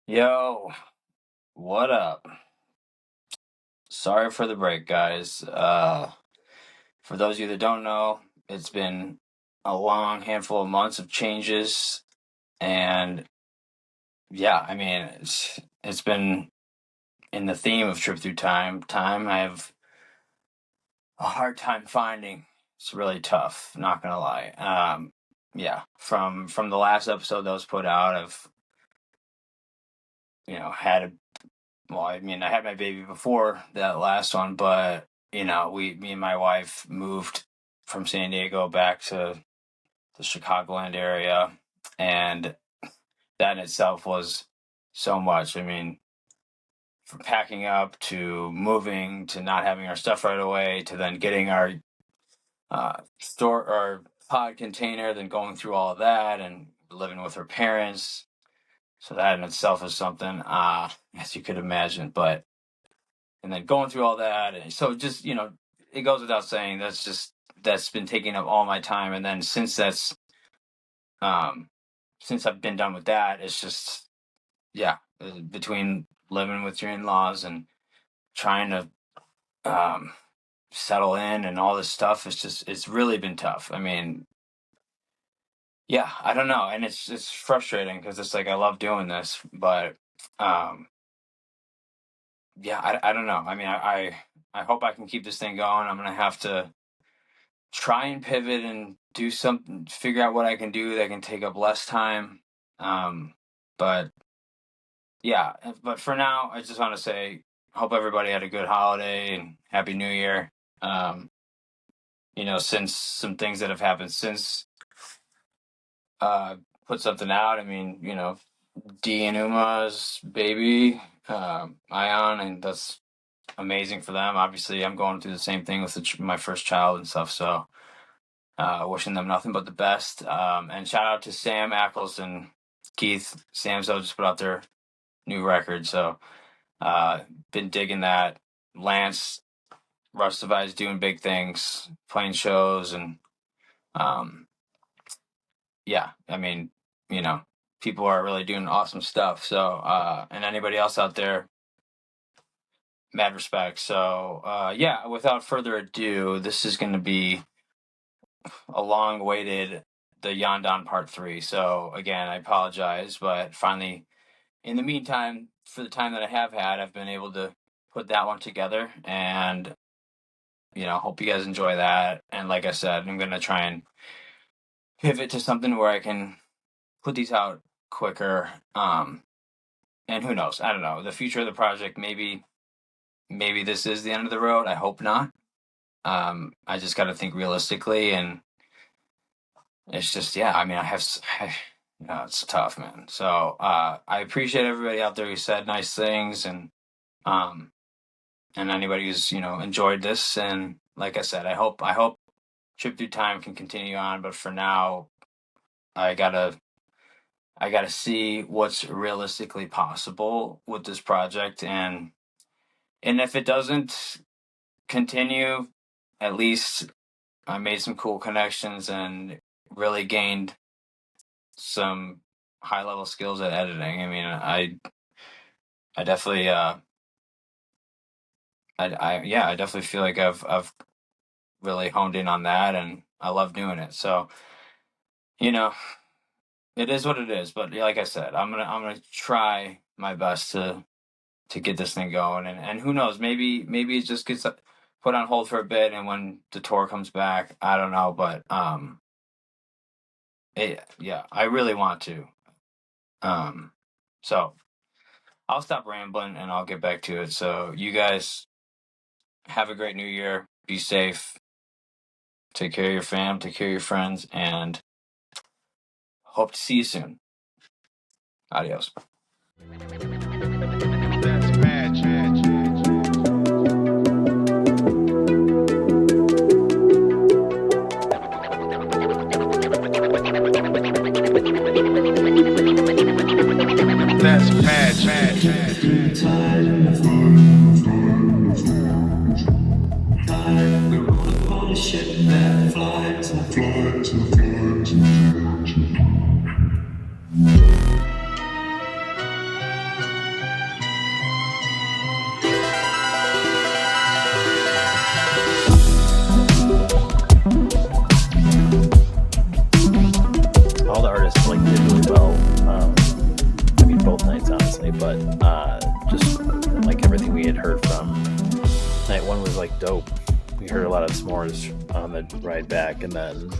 Yo, what up? Sorry for the break, guys. For those of you that don't know, it's been a long handful of months of changes, and yeah, I mean, it's been in the theme of trip through time. Time I have a hard time finding. It's really tough, not gonna lie. Yeah, from the last episode that was put out, I've had well, I mean, I had my baby before that last one, but me and my wife moved from San Diego back to the Chicagoland area, and that in itself was so much. I mean, from packing up to moving to not having our stuff right away to then getting our store or pod container, then going through all of that and living with her parents. So that in itself is something, as you could imagine, but and then going through all that, and so just it goes without saying that's been taking up all my time. And then um since I've been done with that, it's just between living with your in-laws and trying to um settle in and all this stuff, it's really been tough. I mean, yeah, I don't know, and it's frustrating because it's like I love doing this, but um yeah, I don't know. I mean, I hope I can keep this thing going. I'm gonna have to try and pivot and do something, figure out what I can do that can take up less time. But yeah, but for now, I just want to say, hope everybody had a good holiday and Happy New Year. Um, since some things that have happened since put something out. I mean, D and Uma's baby, Ion, and that's amazing for them. Obviously, I'm going through the same thing with my first child and stuff, so wishing them nothing but the best. And shout out to Sam Ackles and Keith Samso just put out their new record. So been digging that. Lance Rustavi's doing big things, playing shows, and yeah, I mean, people are really doing awesome stuff. So and anybody else out there, mad respect. So yeah, without further ado, this is going to be a long-awaited the Yahn Dawn Part 3. So again, I apologize, but finally, in the meantime, for the time that I have had, I've been able to put that one together, and hope you guys enjoy that. And like I said, I'm gonna try and pivot to something where I can put these out quicker. And who knows? I don't know. The future of the project, maybe this is the end of the road. I hope not. I just got to think realistically, and it's just, yeah, I mean, it's tough, man. So I appreciate everybody out there who said nice things, um, and anybody who's enjoyed this. And like I said, I hope Trip Through Time can continue on. But for now, I gotta see what's realistically possible with this project, and if it doesn't continue, at least I made some cool connections and really gained some high level skills at editing. I mean, I definitely I definitely feel like I've really honed in on that, and I love doing it. So, you know, it is what it is. But like I said, I'm gonna try my best to get this thing going, and who knows, maybe it just gets put on hold for a bit, and when the tour comes back, I don't know, but yeah, I really want to. So I'll stop rambling and I'll get back to it. So you guys have a great new year. Be safe. Take care of your fam, take care of your friends, and hope to see you soon. Adios. That's magic. That's magic. We roll upon a ship that flies and flies and flies and flies. obviously, but just like everything we had heard from night one was like dope. We heard a lot of s'mores on the ride back, and then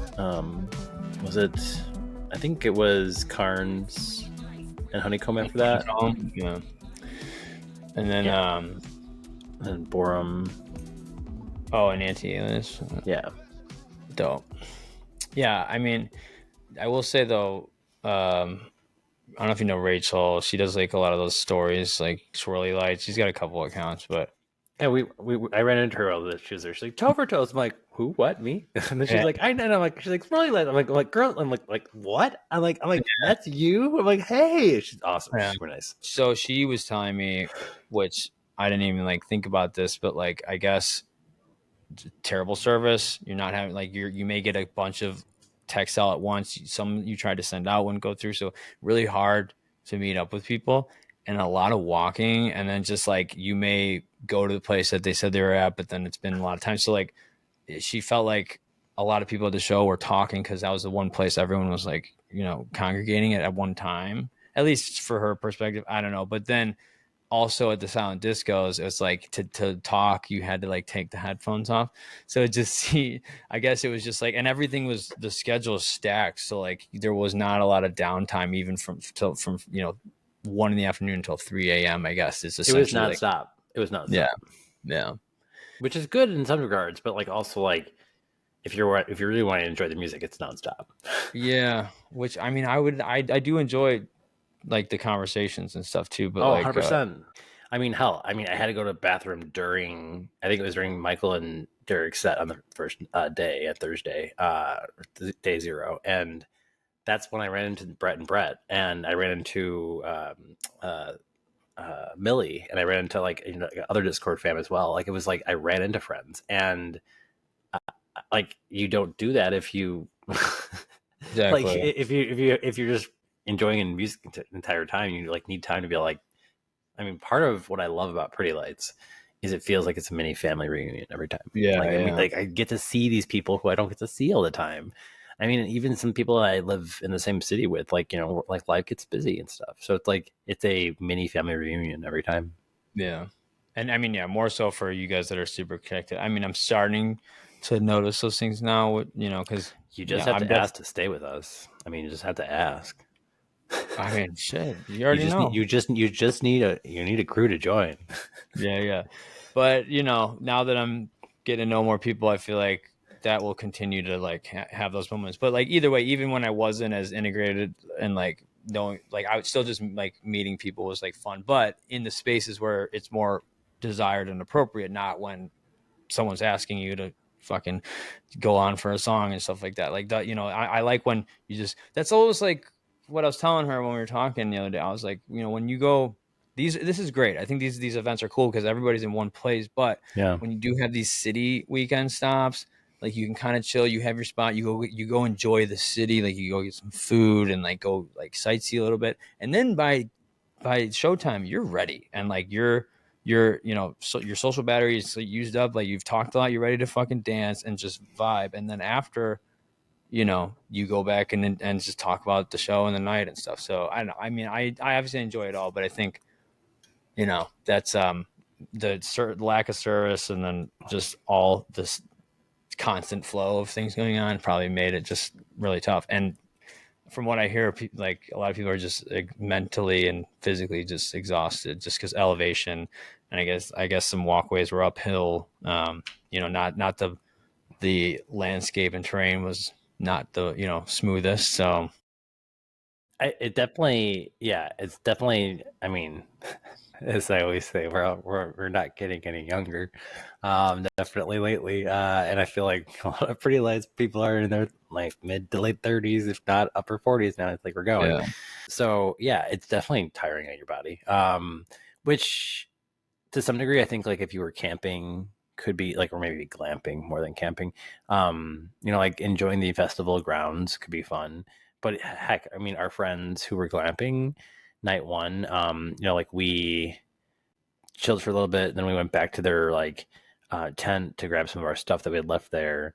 was it? I think it was Carnes and Honeycomb after that. Yeah. And then and Borum. Oh, and anti-aliens. Yeah. Dope. Yeah, I mean, I will say though, I don't know if you know Rachel. She does like a lot of those stories, like swirly lights. She's got a couple accounts, but yeah, I ran into her all this. She was there. She's like, Tofer Toast. I'm like, who? What? Me? And then she's like, I know. I'm like, she's like, swirly lights. I'm like, girl. I'm like, what? I'm like, that's you. I'm like, hey, she's awesome. Yeah. Super nice. So she was telling me, which I didn't even like think about this, but like, I guess terrible service. You're not having like you may get a bunch of texts out at once. Some you tried to send out wouldn't go through. So really hard to meet up with people and a lot of walking. And then just like you may go to the place that they said they were at, but then it's been a lot of time. So like she felt like a lot of people at the show were talking because that was the one place everyone was like, you know, congregating at one time, at least for her perspective. I don't know. But then also at the silent discos, it was like to talk, you had to like take the headphones off. So I guess it was just like, and everything was, the schedule was stacked. So like there was not a lot of downtime, even from 1 PM until 3 AM, I guess. It's essentially it was nonstop. It was nonstop. Yeah. Which is good in some regards, but like also like if you really want to enjoy the music, it's nonstop. Yeah. Which I mean, I do enjoy like the conversations and stuff too, but 100%. I mean, hell, I had to go to the bathroom during Michael and Derek's set on the first day at Thursday, day 0. And that's when I ran into Brett, and I ran into Millie, and I ran into like, you know, other Discord fam as well. Like it was like I ran into friends, and like you don't do that if you exactly. like if you're just enjoying music the entire time. You like need time to be like, I mean, part of what I love about Pretty Lights is it feels like it's a mini family reunion every time. Yeah, like, I mean, like I get to see these people who I don't get to see all the time. I mean, even some people I live in the same city with, like, you know, like life gets busy and stuff. So it's like it's a mini family reunion every time. Yeah. And I mean, yeah, more so for you guys that are super connected. I mean, I'm starting to notice those things now, you know, because you just have to ask to stay with us. I mean, you just have to ask. I mean, shit, you already know. You just need a crew to join. Yeah. But you know, now that I'm getting to know more people, I feel like that will continue to like have those moments. But like either way, even when I wasn't as integrated and like knowing, like I would still just like meeting people was like fun. But in the spaces where it's more desired and appropriate, not when someone's asking you to fucking go on for a song and stuff like that. Like that, you know, I like when you just, that's always like what I was telling her when we were talking the other day. I was like, you know, when you go, this is great. I think these events are cool because everybody's in one place. But when you do have these city weekend stops, like you can kind of chill. You have your spot. You go enjoy the city. Like you go get some food and like go like sightsee a little bit. And then by showtime, you're ready and like you're you know, so your social battery is used up. Like you've talked a lot. You're ready to fucking dance and just vibe. And then after, you know, you go back and just talk about the show and the night and stuff. So I don't know. I mean, I obviously enjoy it all, but I think, you know, that's the lack of service and then just all this constant flow of things going on probably made it just really tough. And from what I hear, like a lot of people are just like, mentally and physically just exhausted just because elevation. And I guess some walkways were uphill. You know, not the landscape and terrain was not the, you know, smoothest. So it's definitely, I mean, as I always say, we're not getting any younger, definitely lately, and I feel like a lot of Pretty Lights people are in their like mid to late 30s, if not upper 40s now. It's like we're going. Yeah. So yeah, it's definitely tiring on your body, which to some degree I think like if you were camping could be like, or maybe glamping more than camping, you know, like enjoying the festival grounds could be fun. But heck, I mean, our friends who were glamping night one, you know, like we chilled for a little bit, then we went back to their like tent to grab some of our stuff that we had left there,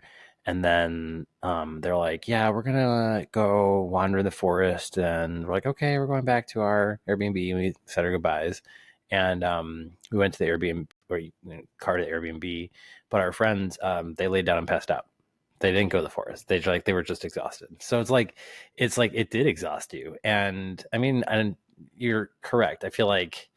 And then they're like, yeah, we're gonna go wander in the forest, and we're like, okay, we're going back to our Airbnb, and we said our goodbyes, and we went to the Airbnb, or car to the Airbnb, but our friends, they laid down and passed out. They didn't go to the forest. They were just exhausted. So it's like it did exhaust you. And I mean, and you're correct. I feel like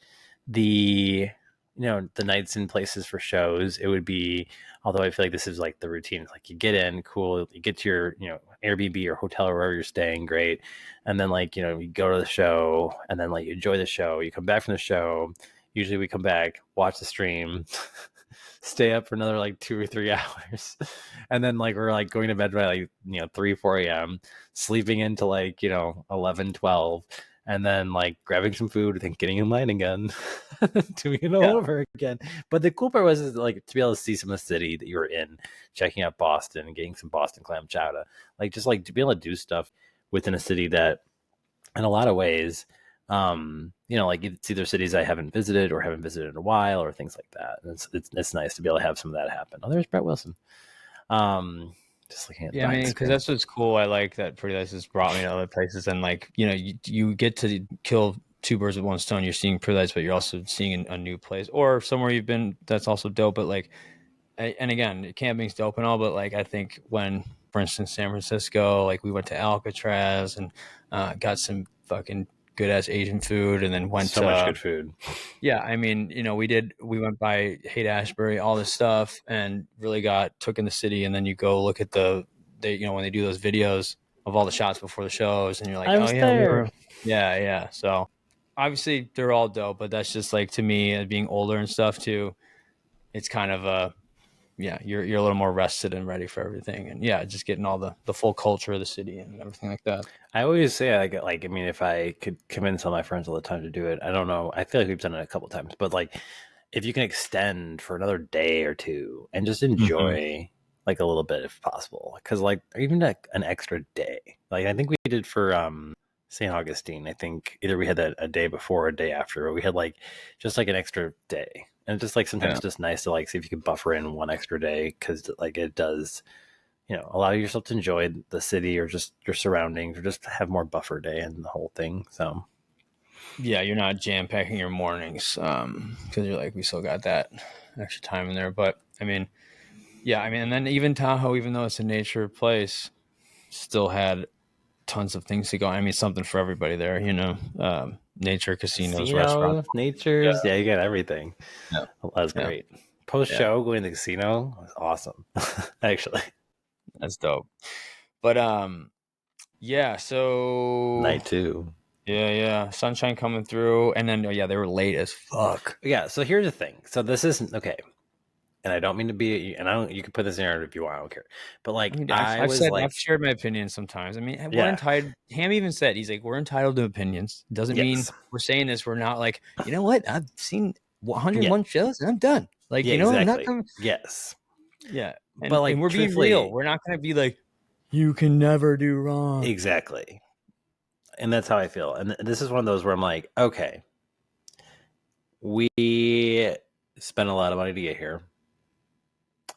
the the nights and places for shows, it would be, although I feel like this is like the routine. It's like you get in, cool, you get to your Airbnb or hotel or wherever you're staying, great, and then like you go to the show, and then like you enjoy the show, you come back from the show. Usually we come back, watch the stream, stay up for another like 2 or 3 hours, and then like we're like going to bed by like 3-4 a.m, sleeping into like 11-12, and then like grabbing some food, then getting in line again, doing it all over again. But the cool part was like to be able to see some of the city that you were in, checking out Boston and getting some Boston clam chowder, like just like to be able to do stuff within a city that in a lot of ways, like it's either cities I haven't visited or haven't visited in a while or things like that. And it's nice to be able to have some of that happen. Oh, there's Brett Wilson. Just looking at I mean, because that's what's cool. I like that Pretty Lights brought me to other places, and like you get to kill two birds with one stone. You're seeing Pretty Lights, but you're also seeing a new place or somewhere you've been. That's also dope. But like, and again, camping's dope and all, but like I think when, for instance, San Francisco, like we went to Alcatraz and got some fucking good ass Asian food, and then went so much good food. Yeah, I mean, we went by Haight-Ashbury, all this stuff, and really took in the city. And then you go look at when they do those videos of all the shots before the shows, and you're like, I was there. Yeah. So obviously they're all dope, but that's just like, to me, being older and stuff too, it's kind of you're a little more rested and ready for everything, and just getting all the full culture of the city and everything like that. I always say I mean, if I could convince all my friends all the time to do it, I don't know. I feel like we've done it a couple of times, but like if you can extend for another day or two and just enjoy like a little bit if possible, because like even like an extra day, like I think we did for St. Augustine. I think either we had that a day before or a day after, or we had like just like an extra day. And it's just like sometimes it's just nice to like see if you can buffer in one extra day, because like it does, allow yourself to enjoy the city or just your surroundings, or just have more buffer day and the whole thing. So yeah, you're not jam packing your mornings because you're like, we still got that extra time in there. But I mean, and then even Tahoe, even though it's a nature place, still had tons of things to go. I mean, something for everybody there, nature, casinos, restaurants, natures. Yeah, you got everything. Yeah. That's great. Post show going to the casino was awesome. Actually, that's dope. But so night two. Yeah, sunshine coming through, and then they were late as fuck. Yeah, so here's the thing. So this isn't okay, and I don't mean to be, and I don't. You can put this in there if you want. I don't care. But like, I've shared my opinion sometimes. I mean, we're entitled. Ham even said, he's like, we're entitled to opinions. Doesn't mean we're saying this. We're not like, you know what? I've seen 101 shows, and I'm done. Like, exactly. I'm not gonna. Yes. Yeah, but like, and we're being real. We're not gonna be like, you can never do wrong. Exactly. And that's how I feel. And this is one of those where I'm like, okay, we spent a lot of money to get here.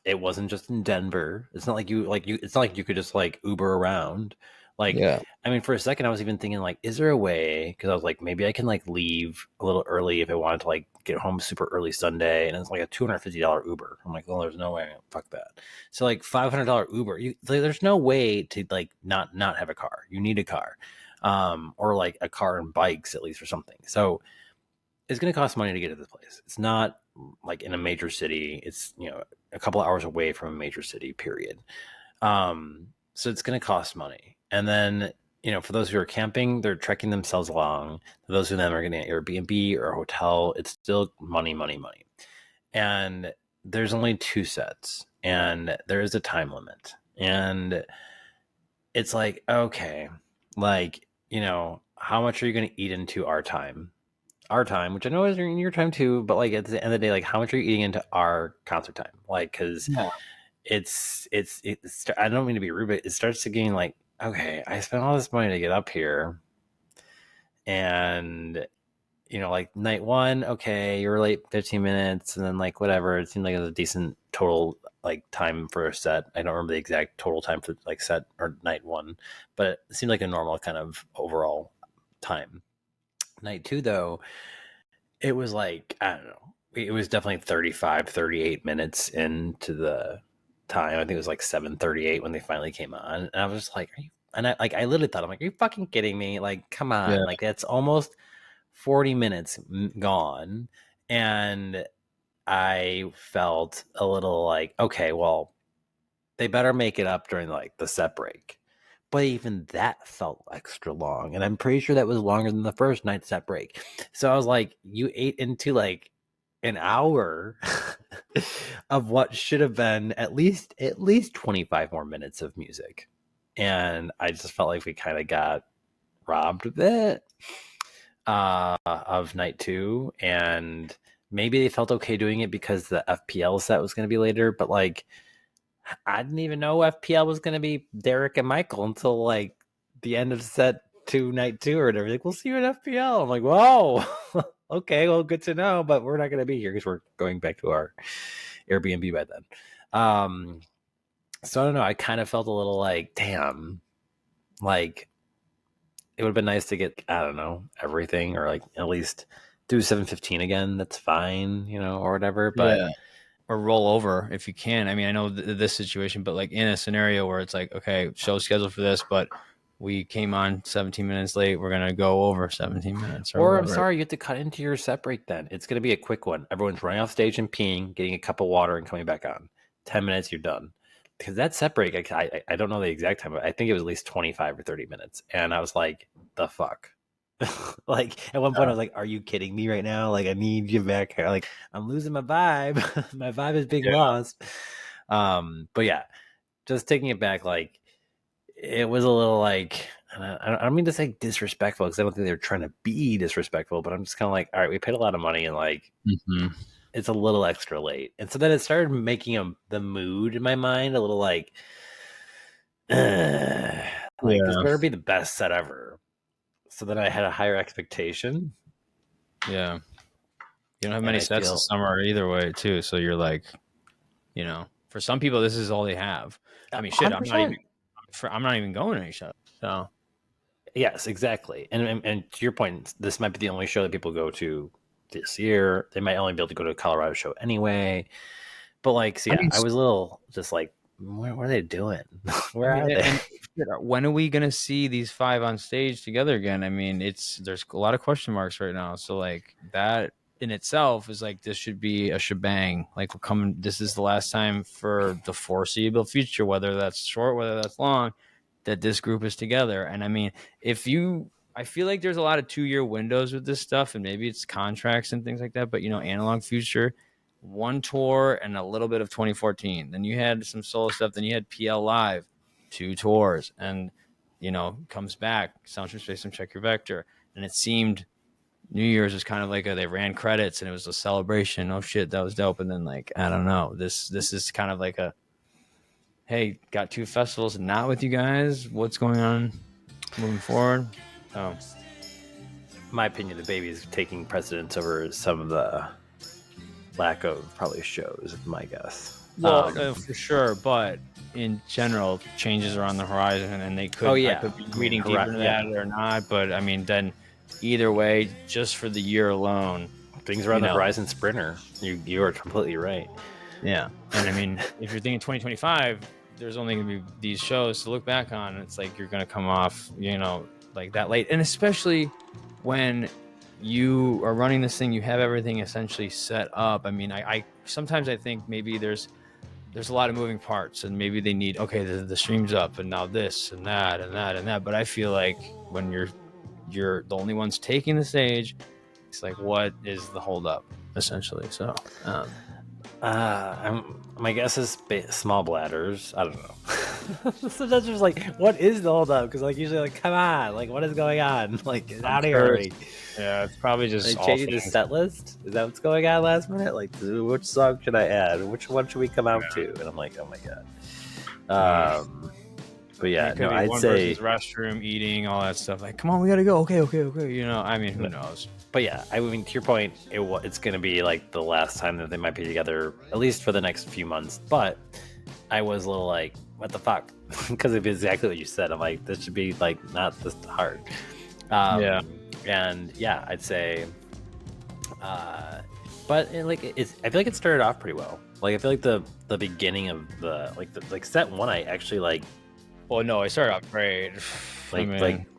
It wasn't just in Denver. It's not like it's not like you could just like Uber around. Like, I mean, for a second I was even thinking like, is there a way? Because I was like, maybe I can like leave a little early if I wanted to like get home super early Sunday, and it's like a $250 Uber. I'm like, well, there's no way. Fuck that. So like $500 Uber. There's no way to like not have a car. You need a car. Or like a car and bikes at least or something. So it's going to cost money to get to this place. It's not like in a major city. It's, a couple of hours away from a major city, period. So it's going to cost money. And then, for those who are camping, they're trekking themselves along. For those of them are getting an Airbnb or a hotel, it's still money. And there's only 2 sets, and there is a time limit. And it's like, okay, like, how much are you going to eat into our time, which I know is in your time too, but like at the end of the day, like how much are you eating into our concert time? Like, cause it's, I don't mean to be rude, but it starts to getting like, okay, I spent all this money to get up here, and you know, like night one, okay, you're late 15 minutes, and then like whatever. It seemed like it was a decent total like time for a set. I don't remember the exact total time for like set or night one, but it seemed like a normal kind of overall time. Night two, though, it was like, I don't know, it was definitely 35, 38 minutes into the time. I think it was like 7:38 when they finally came on, and I was just like, are you? And I literally thought, I'm like, are you fucking kidding me? Like, come on, Yeah. like that's almost 40 minutes gone. And I felt a little like, okay, well, they better make it up during like the set break. But even that felt extra long. And I'm pretty sure that was longer than the first night set break. So I was like, you ate into like an hour of what should have been at least 25 more minutes of music. And I just felt like we kind of got robbed a bit of night two. And maybe they felt okay doing it because the FPL set was going to be later, but like I didn't even know FPL was going to be Derek and Michael until like the end of set two, night two, or whatever. Like, we'll see you at FPL. I'm like, whoa, okay, well, good to know, but we're not going to be here because we're going back to our Airbnb by then. So I don't know. I kind of felt a little like, damn, like it would have been nice to get, I don't know, everything, or like at least do 7:15 again. That's fine, you know, or whatever. But Yeah. Or roll over if you can. I mean, I know this situation, but like in a scenario where it's like, okay, show scheduled for this, but we came on 17 minutes late, we're gonna go over 17 minutes. Or whatever. I'm sorry, you have to cut into your set break then. It's going to be a quick one. Everyone's running off stage and peeing, getting a cup of water, and coming back on. 10 minutes, you're done. Because that set break, I don't know the exact time, but I think it was at least 25 or 30 minutes. And I was like, the fuck? Like, at one point, I was like, are you kidding me right now? Like, I need you back here. Like, I'm losing my vibe. My vibe is being lost. But yeah, just taking it back, like, it was a little like, I don't mean to say disrespectful, because I don't think they were trying to be disrespectful, but I'm just kind of like, all right, we paid a lot of money, and like, it's a little extra late. And so then it started making the mood in my mind a little like this better be the best set ever. So then I had a higher expectation. Yeah. You don't have many sets this summer either way, too. So you're like, you know, for some people, this is all they have. I mean, shit, 100%. I'm not even going to any show. So, yes, exactly. And to your point, this might be the only show that people go to this year. They might only be able to go to a Colorado show anyway. But like, so yeah, I was a little just like, what are they doing? Where are they? When are we gonna see these five on stage together again? I mean, there's a lot of question marks right now. So like that in itself is like, this should be a shebang. Like, we're coming. This is the last time for the foreseeable future, whether that's short, whether that's long, that this group is together. And I mean, I feel like there's a lot of 2-year windows with this stuff, and maybe it's contracts and things like that. But you know, Analog Future, one tour and a little bit of 2014. Then you had some solo stuff. Then you had PL Live, 2 tours, and you know, comes back, Sound from Space and Check Your Vector. And it seemed New Year's was kind of like they ran credits and it was a celebration. Oh shit, that was dope. And then like, I don't know, this is kind of like a, hey, got 2 festivals not with you guys. What's going on moving forward? Oh, my opinion, the baby is taking precedence over some of the lack of probably shows, my guess. Well, for sure, but in general, changes are on the horizon, and they could. I could be reading deeper into that or not, but I mean, then either way, just for the year alone, things are on the horizon. Sprinter, you are completely right. Yeah, and I mean, if you're thinking 2025, there's only going to be these shows to look back on. And it's like you're going to come off, you know, like that late, and especially when you are running this thing, you have everything essentially set up. I mean, I sometimes I think maybe there's a lot of moving parts, and maybe they need, okay, the stream's up, and now this and that and that and that. But I feel like when you're the only ones taking the stage, it's like, what is the holdup essentially? So, my guess is small bladders. I don't know. Sometimes just like, what is the holdup? Because like usually like, come on, like what is going on? Like, get out of here already. Yeah, it's probably just changing the set list. Is that what's going on last minute? Like, which song should I add? Which one should we come out to? And I'm like, oh my god. But yeah, no, I'd say restroom, eating, all that stuff. Like, come on, we gotta go. Okay. You know, I mean, who knows? but yeah, I mean, to your point, it's going to be like the last time that they might be together, at least for the next few months. But I was a little like, what the fuck? Because of exactly what you said. I'm like, this should be like not this hard. Yeah. And yeah, I'd say, but I feel like it started off pretty well. Like I feel like the beginning of the set one, I actually like. Well, no, I started off great.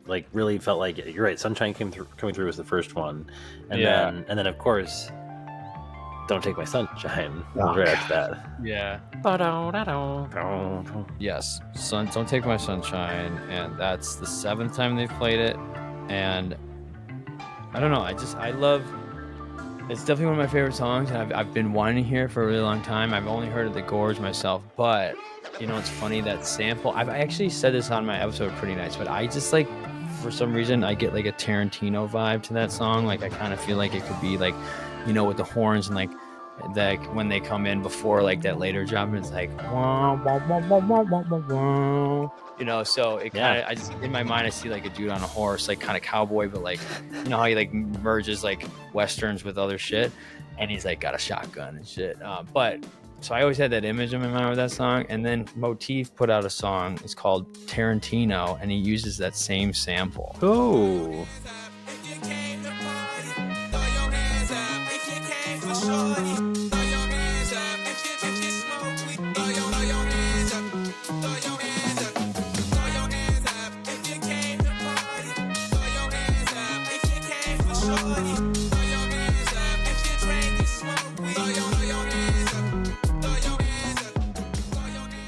Like really felt like you're right. Sunshine coming through was the first one, and Yeah. then of course, Don't Take My Sunshine right after that. Yeah. Yes. Don't Take My Sunshine, and that's the 7th time they've played it, and I don't know. I love. It's definitely one of my favorite songs, and I've been wanting to hear it for a really long time. I've only heard of The Gorge myself, but you know, it's funny that sample. I actually said this on my episode, Pretty Nice, but I just like, for some reason, I get like a Tarantino vibe to that song. Like I kind of feel like it could be like, you know, with the horns and like that when they come in before like that later drop, and it's like, wah, wah, wah, wah, wah, wah, wah, wah. You know, so it kind of, I just, in my mind, I see like a dude on a horse, like kind of cowboy, but like, you know how he like merges like westerns with other shit, and he's like got a shotgun and shit. But so I always had that image in my mind with that song. And then Motif put out a song, it's called Tarantino, and he uses that same sample. Oh.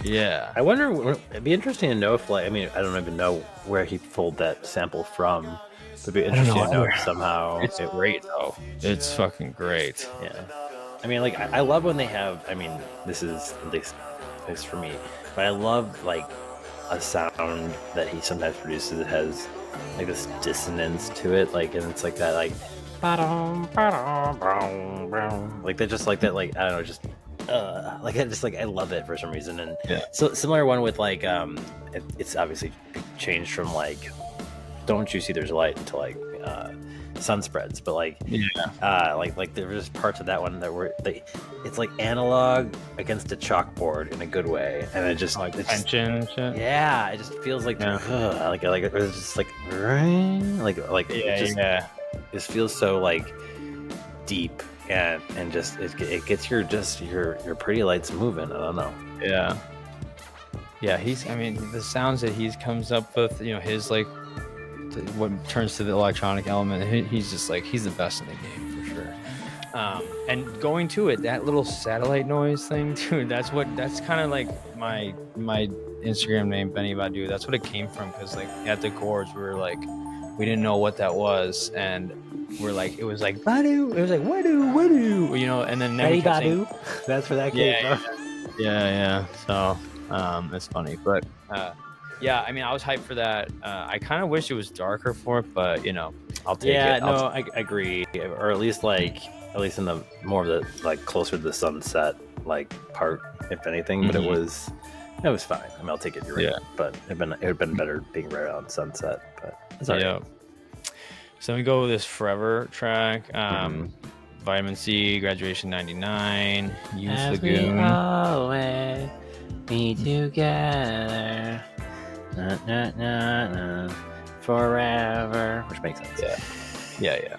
Yeah. I wonder, it'd be interesting to know if, like, I mean, I don't even know where he pulled that sample from. It'd be interesting to know if somehow. It's great, though. It's fucking great. Yeah. I mean, like, I love when they have, I mean, this is at least for me, but I love, like, a sound that he sometimes produces that has, like, this dissonance to it, like, and it's like that, like, like, they're just like that, like, I don't know, just. Like I love it for some reason, and so similar one with like it's obviously changed from like Don't You See There's Light into like Sun Spreads, but like like there was parts of that one that were it's like analog against a chalkboard in a good way, and it just like tension and shit. Yeah, it just feels like like it was just like it just feels so like deep. And just it gets your pretty lights moving. I don't know. Yeah. I mean, the sounds that he comes up with, you know, his like what turns to the electronic element. He's just like, he's the best in the game for sure. And going to it, that little satellite noise thing, dude. That's kind of like my Instagram name, Benny Badu. That's what it came from, because like at the Gorge, we didn't know what that was, and we're like, it was like Badu, it was like Wadu, you know, and then Benny Badu. That's where that came from. Yeah. So it's funny, but yeah, I mean, I was hyped for that. I kind of wish it was darker for it, but you know, I'll take it. Yeah, no, I agree, or at least in the more of the like closer to the sunset like part, if anything. But it was fine. I mean, I'll take it. You're right. But it would have been better being right on sunset. But it's all right. So we go with this Forever track. Vitamin C, Graduation 99, Youth Lagoon. We always be together. Forever. Which makes sense. Yeah.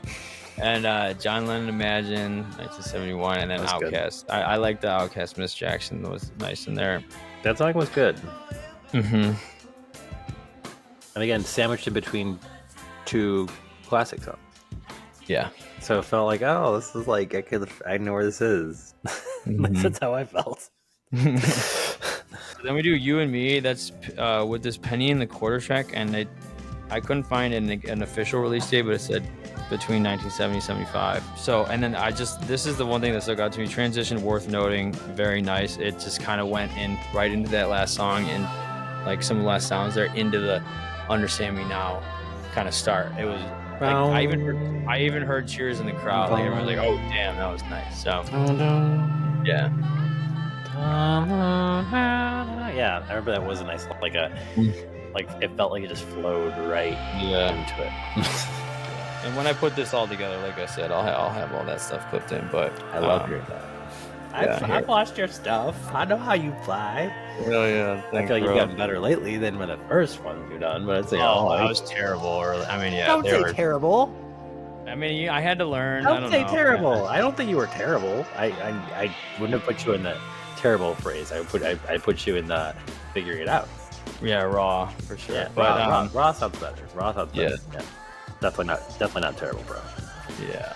And John Lennon, Imagine, 1971, and then Outkast. I like the Outkast Miss Jackson. Was nice in there. That song was good. Mm-hmm. And again, sandwiched in between two classic songs. Yeah. So it felt like, oh, this is like I know where this is. That's how I felt. Then we do You and Me. That's with this Penny in the Quarter track, and I couldn't find an official release date, but it said between 1970 and 75. So, and then this is the one thing that stuck out to me. Transition worth noting, very nice. It just kind of went in right into that last song, and like some of the last sounds there into the Understand Me Now kind of start. It was like, I even heard cheers in the crowd. Like everyone's like, "Oh damn, that was nice." So yeah. Yeah, I remember that was a nice like it felt like it just flowed right into it. And when I put this all together, like I said, I'll have all that stuff clipped in. But I love hearing that. I've watched your stuff. I know how you fly. Oh yeah, I thanks, feel like bro. you've gotten better lately than when the first ones you've done. But it's I was terrible. Early. I mean, yeah, don't they say were. terrible. I mean, I had to learn. Don't say terrible. I don't think you were terrible. I wouldn't have put you in the terrible phrase. I put you in the figuring it out. Yeah, raw for sure. Yeah, but raw sounds better. Raw sounds better. Yeah. Definitely not terrible, bro. Yeah.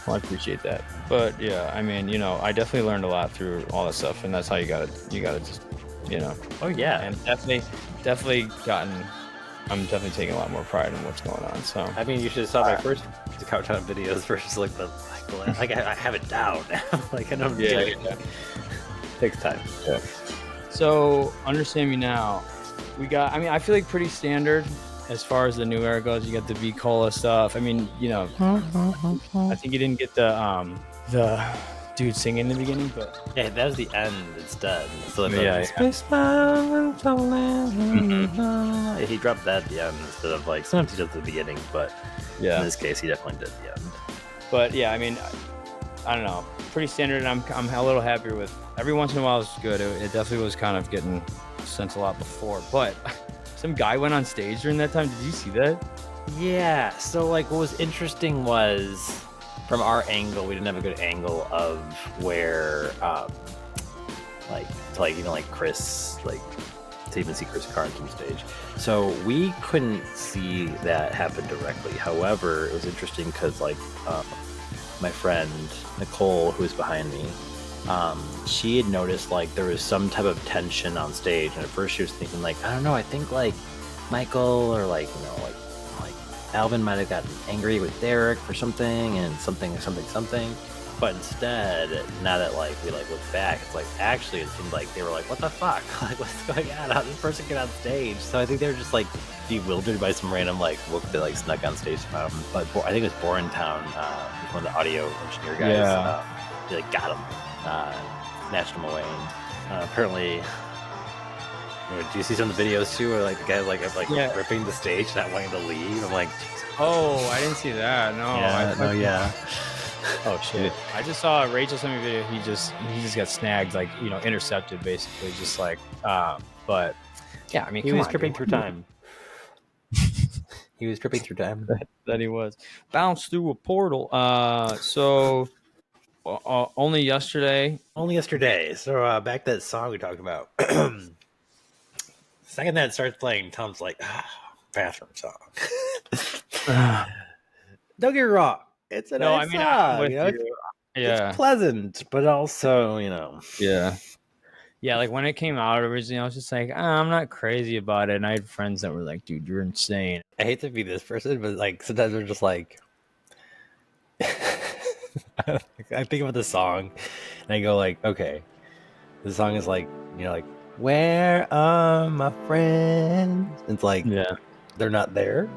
Well, I appreciate that. But yeah, I mean, I definitely learned a lot through all that stuff, and that's how you gotta just, Oh yeah. and I'm definitely taking a lot more pride in what's going on. So I mean, you should have saw my first countdown videos versus like the like I have it down. Like I know. Yeah. Takes time. Yeah. So understand me now. I feel like pretty standard as far as the new era goes. You got the V Cola stuff. I mean, I think you didn't get the dude singing in the beginning, but yeah, that was the end instead. So he dropped that at the end instead of like sometimes he does the beginning, but in this case he definitely did the end. But yeah, I mean, I don't know, pretty standard. And I'm a little happier with. Every once in a while it's good. It definitely was kind of getting sent a lot before, but some guy went on stage during that time. Did you see that? Yeah. So like, what was interesting was from our angle, we didn't have a good angle of where, Chris, to even see Chris Carnes on stage. So we couldn't see that happen directly. However, it was interesting because my friend Nicole, who was behind me, she had noticed there was some type of tension on stage, and at first she was thinking I don't know, I think Michael or Alvin might have gotten angry with Derek for something and something. But instead, now that we look back, it's actually it seemed like they were what the fuck, what's going on? How did this person get on stage? So I think they were just bewildered by some random book that snuck on stage. But I think it was Borentown, one of the audio engineer guys. Yeah. They got him, snatched him away. And, apparently. Do you see some of the videos too, where the guy ripping the stage, not wanting to leave? I'm like, oh, I didn't see that. No, yeah. Oh shit! I just saw Rachel send me a video. He just got snagged, intercepted, basically, but yeah, I mean, he was tripping through time. He was tripping through time. That he was bounced through a portal. So only yesterday. So back to that song we talked about. Second that it starts playing, Tom's bathroom song. Don't get me wrong, it's a nice song. I'm with you. Yeah, it's pleasant, but also, Yeah. When it came out originally, I was just I'm not crazy about it. And I had friends that were like, dude, you're insane. I hate to be this person, but sometimes they're just I think about the song and I go okay, the song is where are my friends? It's they're not there.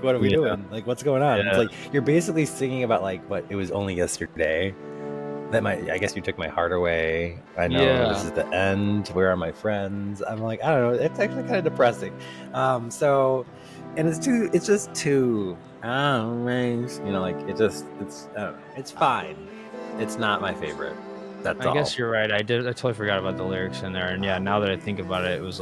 What are we doing? What's going on? Yeah. It's you're basically singing about what it was only yesterday. I guess you took my heart away. I know this is the end. Where are my friends? I'm I don't know. It's actually kind of depressing. So, and it's just too, I don't know, it's fine. It's not my favorite. That's all. I guess you're right. I totally forgot about the lyrics in there. And yeah, now that I think about it, it was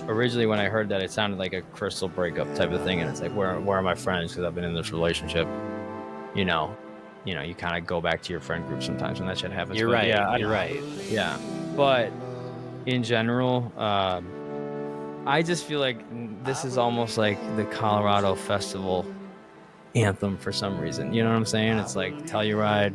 originally when I heard that, it sounded like a Crystal breakup type of thing. And it's where are my friends? Because I've been in this relationship. You kind of go back to your friend group sometimes when that shit happens. You're right. Yeah, you're right. Yeah. But in general, I just feel like this is almost like the Colorado Festival anthem for some reason. You know what I'm saying? It's Telluride,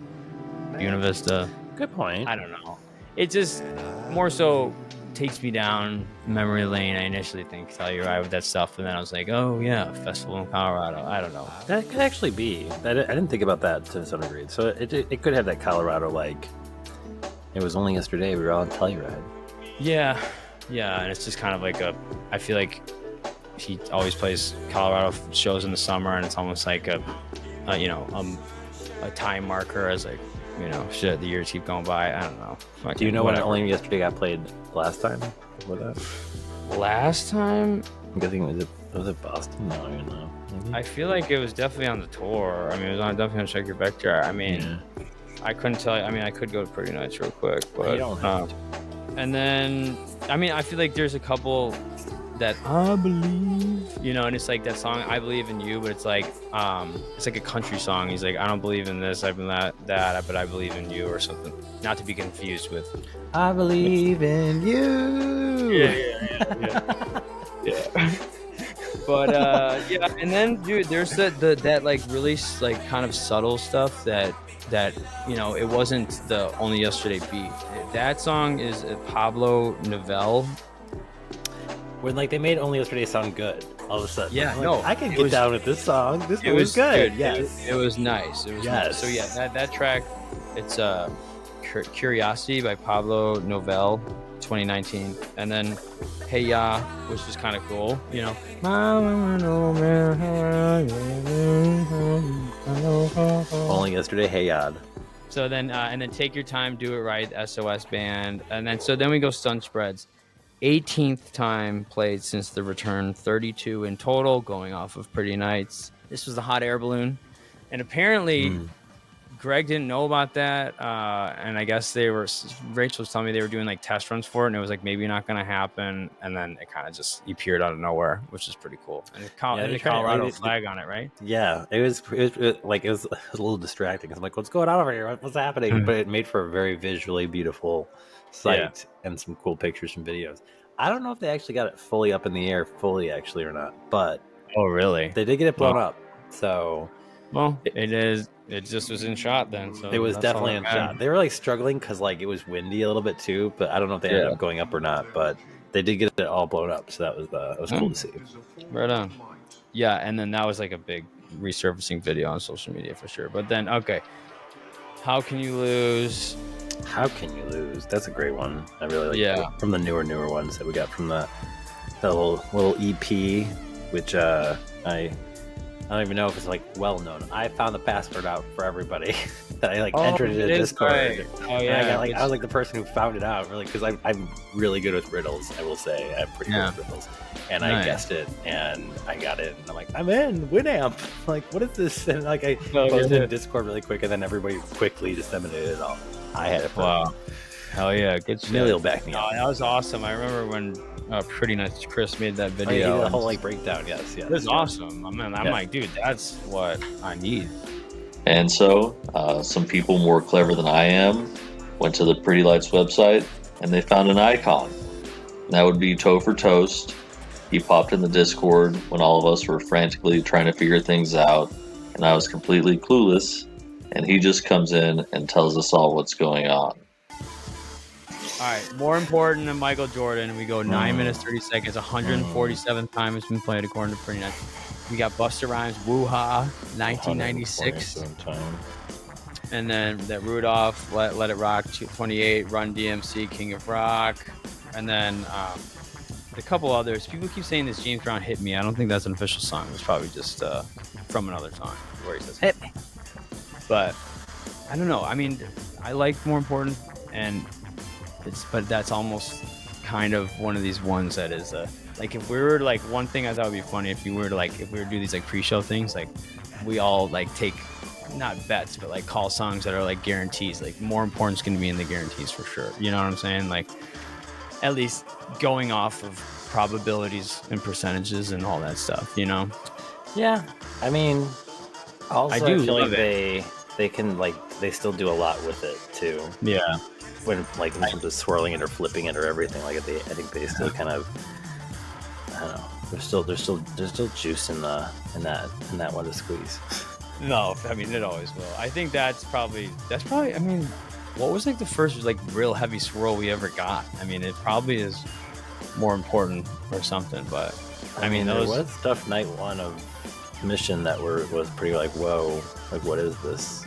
Buena Vista. Good point. I don't know. It just more so takes me down memory lane. I initially think Telluride with that stuff, and then I was oh yeah, festival in Colorado. I don't know. That could actually be. I didn't think about that to some degree. So it could have that Colorado it was only yesterday we were all in Telluride. Yeah, and it's just kind of I feel like he always plays Colorado shows in the summer, and it's almost like a time marker as shit, the years keep going by. I don't know. Do you know when only yesterday got played last time? Before that? Last time? I'm guessing was it Was it Boston? No, I don't know. Maybe? I feel like it was definitely on the tour. I mean, it was definitely on Check Your Vector. I mean, Yeah. I couldn't tell you. I mean, I could go to Pretty Nights real quick, but You don't have to. and then I mean, I feel like there's a couple that I believe, you know, and it's like that song I Believe in You, but it's like a country song. He's like, I don't believe in this, I believe that, but I believe in you, or something. Not to be confused with I believe in you. Yeah. But yeah, and then dude, there's that like really like kind of subtle stuff that you know, it wasn't the Only Yesterday beat. That song is Pablo Novell. When like they made Only Yesterday sound good, all of a sudden. Yeah, like, no, I can it get was- down with this song. This It one was good. good. Yes. It was nice. It was nice. So yeah, that track, it's Curiosity by Pablo Novell, 2019, and then Hey Ya, which was kind of cool, you know. Only Yesterday, Hey Yad. So then, and then Take Your Time, Do It Right, SOS Band, and then we go Sun Spreads. 18th time played since the return, 32 in total, going off of Pretty Nights. This was the hot air balloon, and apparently Greg didn't know about that, and I guess Rachel was telling me they were doing like test runs for it, and it was like maybe not going to happen, and then it kind of just appeared out of nowhere, which is pretty cool. And the Colorado flag on it, right? Yeah, it was a little distracting. I'm like, what's going on over here? What's happening? But it made for a very visually beautiful site and some cool pictures and videos. I don't know if they actually got it fully up in the air, actually or not, but Oh, really? they did get it blown up. So, well, it just was in shot then. So it was that's definitely all in that shot. mattered. They were like struggling because like it was windy a little bit too, but I don't know if they ended up going up or not. But they did get it all blown up, so that was cool to see. Right on. Yeah, and then that was like a big resurfacing video on social media for sure. But then, okay, How Can You Lose? How Can You Lose? That's a great one. I really like that. From the newer ones that we got from the little EP, which I don't even know if it's like well known. I found the password out for everybody that I entered it in Discord. Right. Oh yeah, I was like the person who found it out, really, because I'm really good with riddles. I will say I'm pretty good with riddles, and I guessed it and I got it, and I'm like, I'm in Winamp. Like, what is this? And like I posted it in Discord really quick, and then everybody quickly disseminated it all. I had it. Wow. Hell yeah, good shit. Neil backed me up. That was awesome. I remember when Pretty Nice Chris made that video. Oh, yeah, he did a whole breakdown. Yes. It was awesome. I'm like, dude, that's what I need. And so, some people more clever than I am went to the Pretty Lights website and they found an icon. And that would be Tofer Toast. He popped in the Discord when all of us were frantically trying to figure things out, and I was completely clueless. And he just comes in and tells us all what's going on. All right, more important than Michael Jordan. We go 9 minutes, 30 seconds, 147th time it's been played according to Pretty Nice. We got Busta Rhymes, Woo-Ha, 1996. And then that Rudolph, Let It Rock, 28, Run DMC, King of Rock. And then a couple others. People keep saying this James Brown Hit Me. I don't think that's an official song. It's probably just from another song where he says, hit me. But I don't know. I mean, I like More Important, but that's almost kind of one of these ones that is like, if we were like, one thing I thought would be funny if we were to do these like pre-show things, like we all like take not bets but like call songs that are like guarantees. Like More Important's gonna be in the guarantees for sure, you know what I'm saying? Like at least going off of probabilities and percentages and all that stuff, you know? Yeah, I mean, also I feel like they can they still do a lot with it too. Yeah. When in terms of swirling it or flipping it or everything, I think they still kind of, I don't know. There's still juice in that one to squeeze. No, I mean it always will. I think that's probably. I mean, what was like the first like real heavy swirl we ever got? I mean, it probably is More Important or something. But I mean, there was stuff night one of Mission that was pretty like, whoa, like what is this?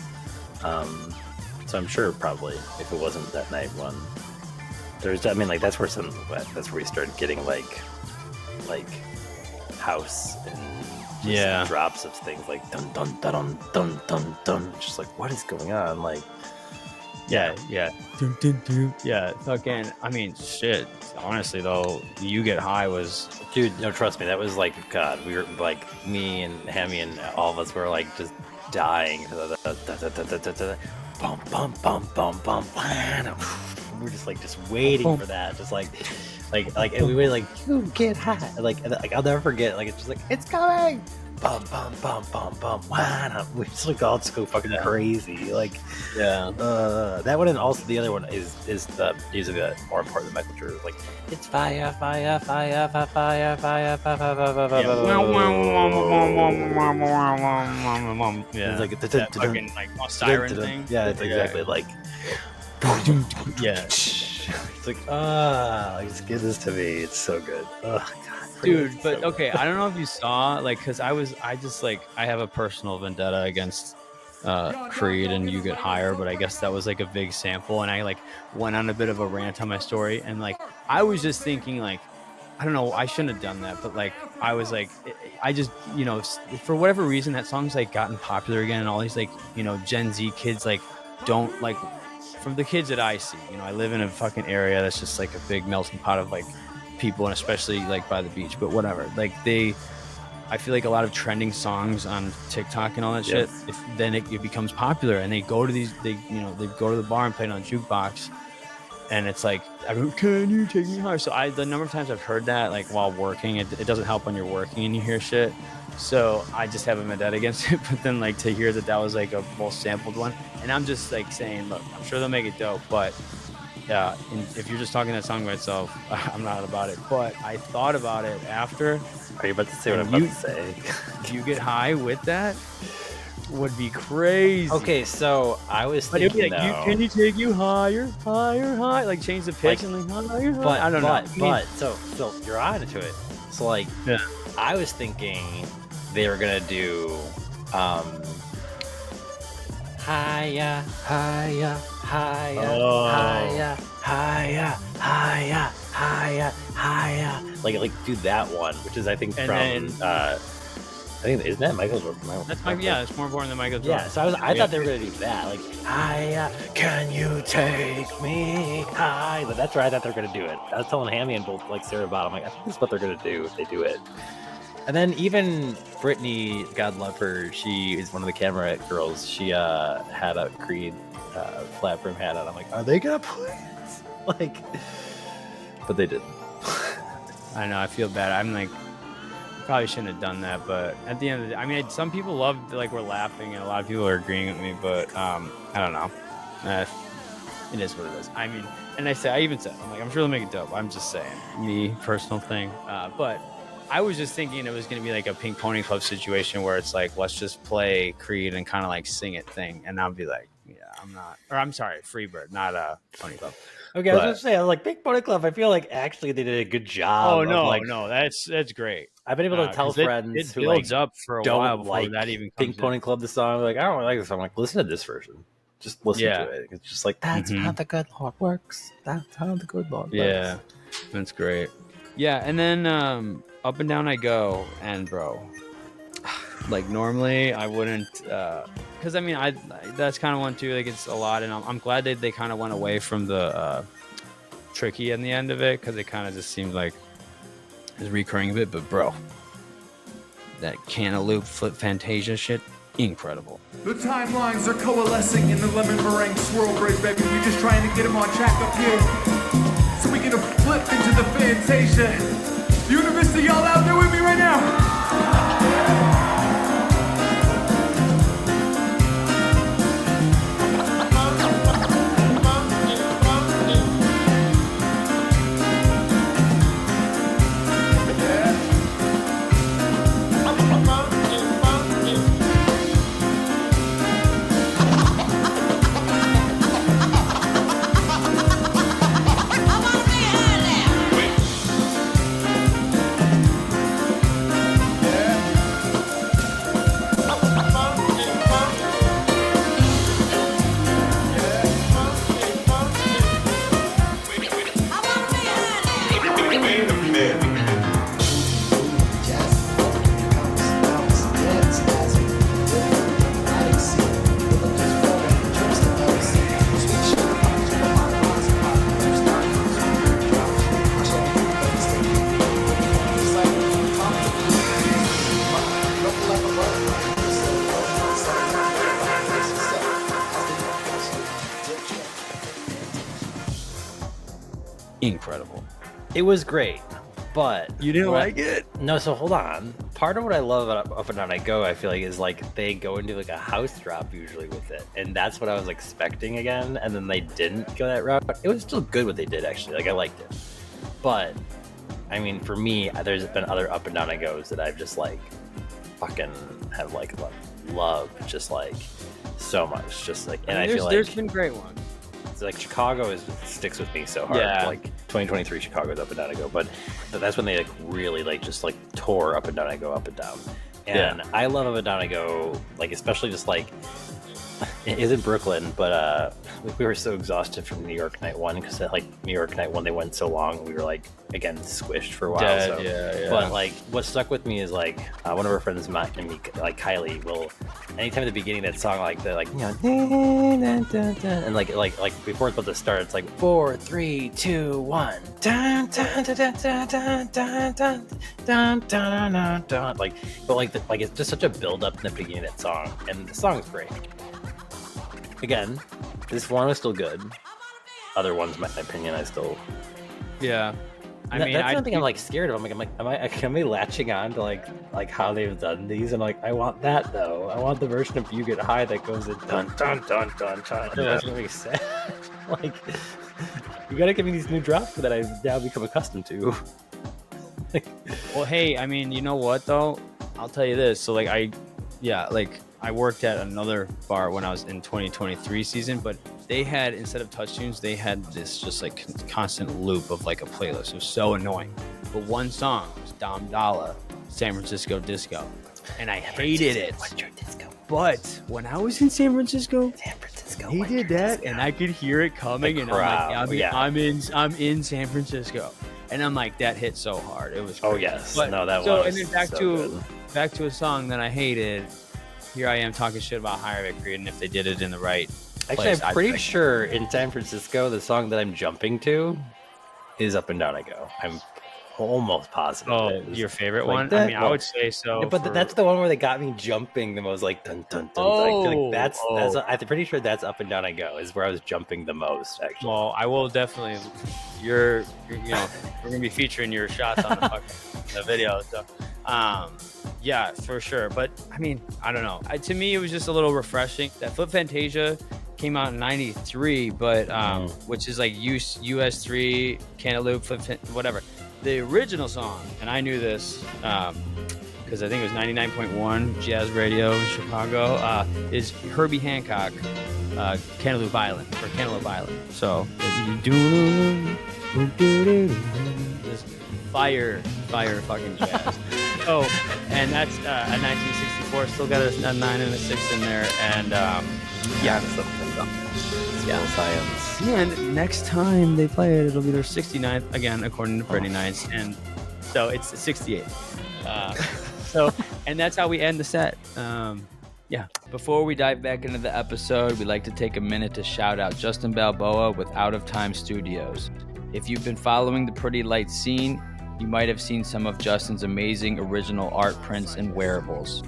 So I'm sure probably if it wasn't that night one, that's where we started getting like house and drops of things like dun dun dun dun dun dun. Just like, what is going on? Like Yeah, yeah. Dun, dun, dun. Yeah, fucking, I mean, shit. Honestly, though, You Get High was... Dude, no, trust me, that was like, God, we were like, me and Hemi and all of us were like just dying. Bum, bum, bum, bum, bum. We were just like, just waiting for that. Just like, and we were like, you get high. Like, I'll never forget. Like, it's just like, it's coming. Bum, bum, bum, bum, bum. We just like all just go fucking crazy. Like, Yeah. that one, and also the other one is the music that more important than Michael Drew. Like, it's fire, fire, fire, fire, fire, fire, fire, fire, fire. Yeah. It's like That fucking like siren thing. Yeah, it's exactly like. Yeah. It's like, like, just give this to me. It's so good. Oh God, Dude, but so okay, I don't know if you saw, like, because I have a personal vendetta against Creed and You Get Higher, but I guess that was like a big sample, and I like went on a bit of a rant on my story, and like I was just thinking, like, I don't know, I shouldn't have done that, but like I was like, I just, you know, for whatever reason that song's like gotten popular again, and all these like, you know, Gen Z kids like don't like, from the kids that I see, you know, I live in a fucking area that's just like a big melting pot of like people, and especially like by the beach, but whatever, like I feel like a lot of trending songs on TikTok and all that shit, then it becomes popular, and they go to they go to the bar and play it on jukebox, and it's like, can you take me higher? So the number of times I've heard that, like while working, it doesn't help when you're working and you hear shit. So I just have a vendetta against it. But then like to hear that was like a most sampled one, and I'm just like saying, look, I'm sure they'll make it dope, but yeah, if you're just talking that song by itself, I'm not about it. But I thought about it after. Are you about to say what I'm about to say? You Get High with that would be crazy. Okay, so I was thinking, like, can you take you higher, higher, higher? Like change the pitch, like, and like higher, higher. I don't know. But so you're on to it. So like, yeah. I was thinking they were gonna do higher, higher, higher, higher, higher, higher, higher, higher. Like do that one, which is I think and from then, I think, isn't that Michael's? That's yeah, it's more important than Michael's. Yeah, so I thought they were gonna do that, like higher, can you take me high? But that's where I thought they were gonna do it. I was telling Hammy and both like Sarah about, I'm like, I think this is what they're gonna do if they do it. And then even Brittany, God love her, she is one of the camera girls. She had a Creed flat brim hat on. I'm like, are they gonna put it? Like, but they didn't. I know, I feel bad. I'm like, probably shouldn't have done that, but at the end of the day, I mean, some people loved, like, we're laughing, and a lot of people are agreeing with me, but I don't know. It is what it is. I mean, and I even said, I'm like, I'm sure they'll make it dope. I'm just saying, me, personal thing. But I was just thinking it was going to be like a Pink Pony Club situation where it's like, let's just play Creed and kind of like sing it thing. And I'll be like, yeah, I'm sorry, Freebird, not Pony Club. Okay, I was going to say, I was like, Pink Pony Club, I feel like actually they did a good job. Oh, no, like, no, that's great. I've been able to tell friends it who builds like, up for a don't while before like that even comes Pink Pony Club, the song. Like, I don't really like this song. I'm like, listen to this version. Just listen to it. It's just like, that's how the good Lord works. That's how the good Lord works. Yeah, that's great. Yeah, and then Up and Down I Go, and bro, like normally I wouldn't, because I mean that's kind of one too. Like it's a lot, and I'm glad they kind of went away from the tricky in the end of it, because it kind of just seemed like it's recurring a bit. But bro, that Cantaloupe Flip Fantasia shit, incredible. The timelines are coalescing in the lemon meringue swirl braid, baby. We just trying to get them on track up here, so we can flip into the Fantasia. University, y'all out there with me right now? incredible. It was great, but You didn't like it? No, so hold on. Part of what I love about Up and Down I Go, I feel like, is like they go into like a house drop usually with it, and that's what I was expecting again. And then they didn't go that route. It was still good what they did actually. Like I liked it, but I mean, for me, there's been other Up and Down I Goes that I've just like fucking have like loved just like so much. Just like, and I feel like there's been great ones. like Chicago sticks with me so hard. Yeah. Like 2023 Chicago's Up and Down I Go, but that's when they like really like just like tore Up and Down I Go up and down. And I love Up and Down I Go, like especially just like it is in Brooklyn, but we were so exhausted from New York Night 1 because like New York Night 1 they went so long, we were like again squished for a while. Dead, so. yeah. But like what stuck with me is like one of our friends, Matt and me, like Kylie, will anytime at the beginning of that song, like they're like, you know, and like before it's about to start, it's like 4, 3, 2, 1, dun, dun, dun, dun, dun, dun, dun, dun, dun, dun, dun. Like, but like it's just such a build up in the beginning of that song, and the song's great. Again, this one was still good. Other ones, in my opinion, I still. Yeah. I mean, that's something I'm like scared of. I'm like, am I latching on to like how they've done these? And like, I want that though. I want the version of You Get High that goes in dun dun dun dun dun. That's what makes sense. Like, you gotta give me these new drops that I've now become accustomed to. Well, hey, I mean, you know what though? I'll tell you this. So like, I worked at another bar when I was in 2023 season, but they had, instead of touch tunes, they had this just like constant loop of like a playlist. It was so annoying. But one song was Dom Dalla, San Francisco Disco. And I hated it. What's your disco? But when I was in San Francisco, he did that disco? and I could hear it coming The and crowd, I'm in San Francisco. And I'm like, that hit so hard. It was crazy. Oh yes. But, no, that so, was and then good. back to a song that I hated. Here I am talking shit about Higher Victory, and if they did it in the right Actually, place, I'm pretty sure in San Francisco, the song that I'm jumping to is Up and Down I Go. I'm almost positive. Oh, it was your favorite like one? that. I mean, I would say so. Yeah, but that's the one where they got me jumping the most, like dun dun dun. I feel like that's I'm pretty sure that's Up and Down I Go is where I was jumping the most. Actually, Well, I will definitely. You're you know, we're gonna be featuring your shots on the video. So, yeah, for sure. But I mean, I don't know. To me, it was just a little refreshing. That Flip Fantasia came out in '93, but which is like US3, Cantaloupe, whatever. The original song, and I knew this because I think it was 99.1 Jazz Radio in Chicago, is Herbie Hancock, Cantaloupe Island, or Cantaloupe Island. So, just fire fucking jazz. Oh, and that's a 1964. Still got a 9 and a 6 in there, and science. And next time they play it, it'll be their 69th again, according to Pretty Nights, and so it's 68. So, and that's how we end the set. Yeah. Before we dive back into the episode, we'd like to take a minute to shout out Justin Balboa with Out of Time Studios. If you've been following the Pretty Lights scene, you might have seen some of Justin's amazing original art prints and wearables.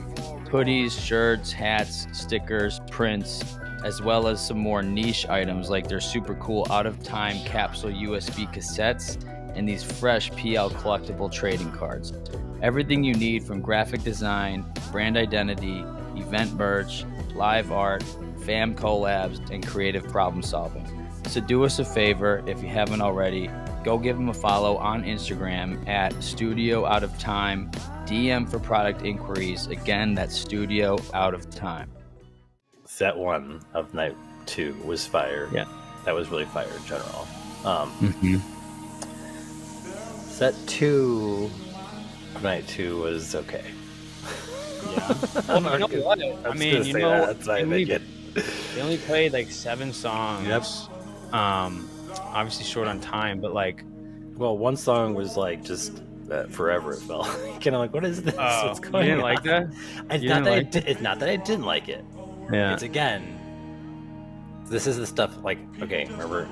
Hoodies, shirts, hats, stickers, prints, as well as some more niche items like their super cool Out of Time capsule USB cassettes and these fresh PL collectible trading cards. Everything you need from graphic design, brand identity, event merch, live art, fam collabs, and creative problem solving. So do us a favor, if you haven't already, go give them a follow on Instagram at Studio Out of Time. DM for product inquiries. Again, that's Studio Out of Time. Set 1 of night 2 was fire. Yeah, that was really fire in general. Set 2 of night 2 was okay. Yeah. Well, you know what? I mean, you know, they only played like 7 songs. Yep. Obviously short on time, but like, well, one song was like just forever. It felt kind of like, what is this? What's going you didn't on? Like that? It's not that I didn't like it. Yeah. It's again, this is the stuff like, okay, remember,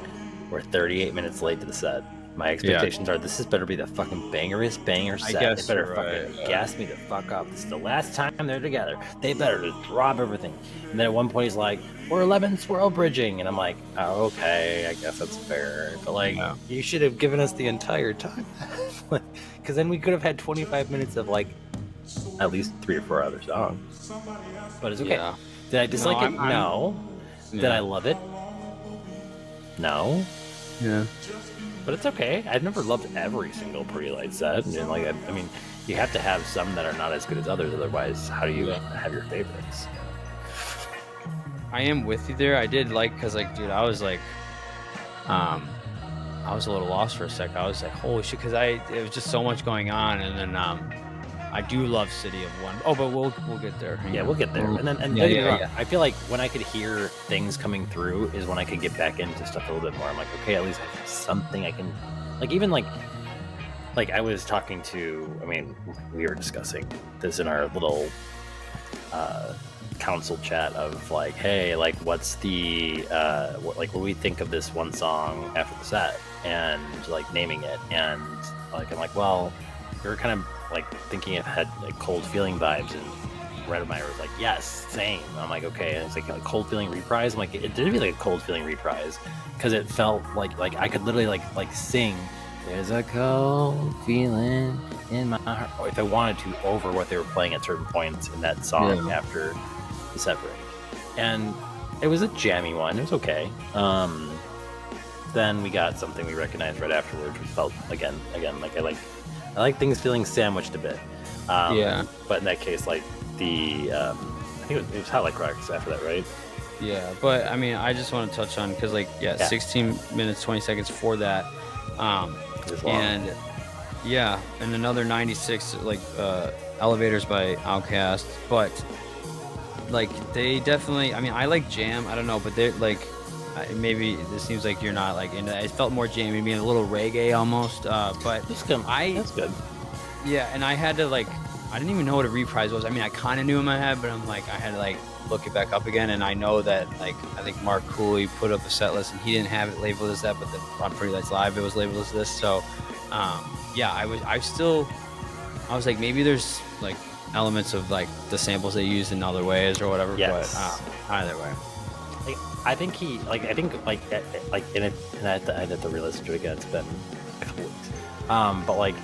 we're 38 minutes late to the set. My expectations are this is better be the fucking bangerest banger set. guess They better you're fucking right, gas me the fuck up. This is the last time they're together. They better just drop everything. And then at one point he's like, we're 11 swirl bridging. And I'm like, oh, okay, I guess that's fair. But like, you should have given us the entire time. Because then we could have had 25 minutes of like at least 3 or 4 other songs. But it's okay. Yeah. Did I dislike it? No. Did I love it? No. Yeah. But it's okay. I've never loved every single pre-light set, and like, I mean, you have to have some that are not as good as others. Otherwise, how do you have your favorites? I am with you there. I did like, cause like, dude, I was like, I was a little lost for a sec. I was like, holy shit, cause it was just so much going on, and then I do love City of One. Oh, but we'll get there. Yeah, we'll get there. And then I feel like when I could hear things coming through is when I could get back into stuff a little bit more. I'm like, okay, at least I have something I can, like, even like I was talking to, I mean, we were discussing this in our little council chat of like, hey, like, what's the what do we think of this one song after the set, and like naming it, and like I'm like, well, we were kind of like thinking it had like Cold Feeling vibes, and Redemeyer was like, yes, same. I'm like, okay. And it's like a Cold Feeling reprise. I'm like, it did feel like a Cold Feeling reprise because it felt like I could literally like sing, there's a cold feeling in my heart, or if I wanted to, over what they were playing at certain points in that song after the set break. And it was a jammy one. It was okay. Then we got something we recognized right afterwards, which felt again like I like things feeling sandwiched a bit. But in that case, like the I think it was Hot Like Rocks after that, right? Yeah, but I mean, I just want to touch on, because 16 minutes 20 seconds for that, and and another 96 like Elevators by Outkast, but like they definitely, I mean, I like jam, I don't know, but they're like, maybe this seems like you're not like into it. It felt more jammy, being a little reggae almost, but that's good. Yeah, and I had to like, I didn't even know what a reprise was. I mean, I kind of knew in my head, but I'm like, I had to like look it back up again, and I know that like, I think Mark Cooley put up a set list, and he didn't have it labeled as that, but on Pretty Lights Live it was labeled as this. So I was like, maybe there's like elements of like the samples they used in other ways or whatever. Yes. But either way, I think I had to re-listen to it again. It's been a couple weeks. But like,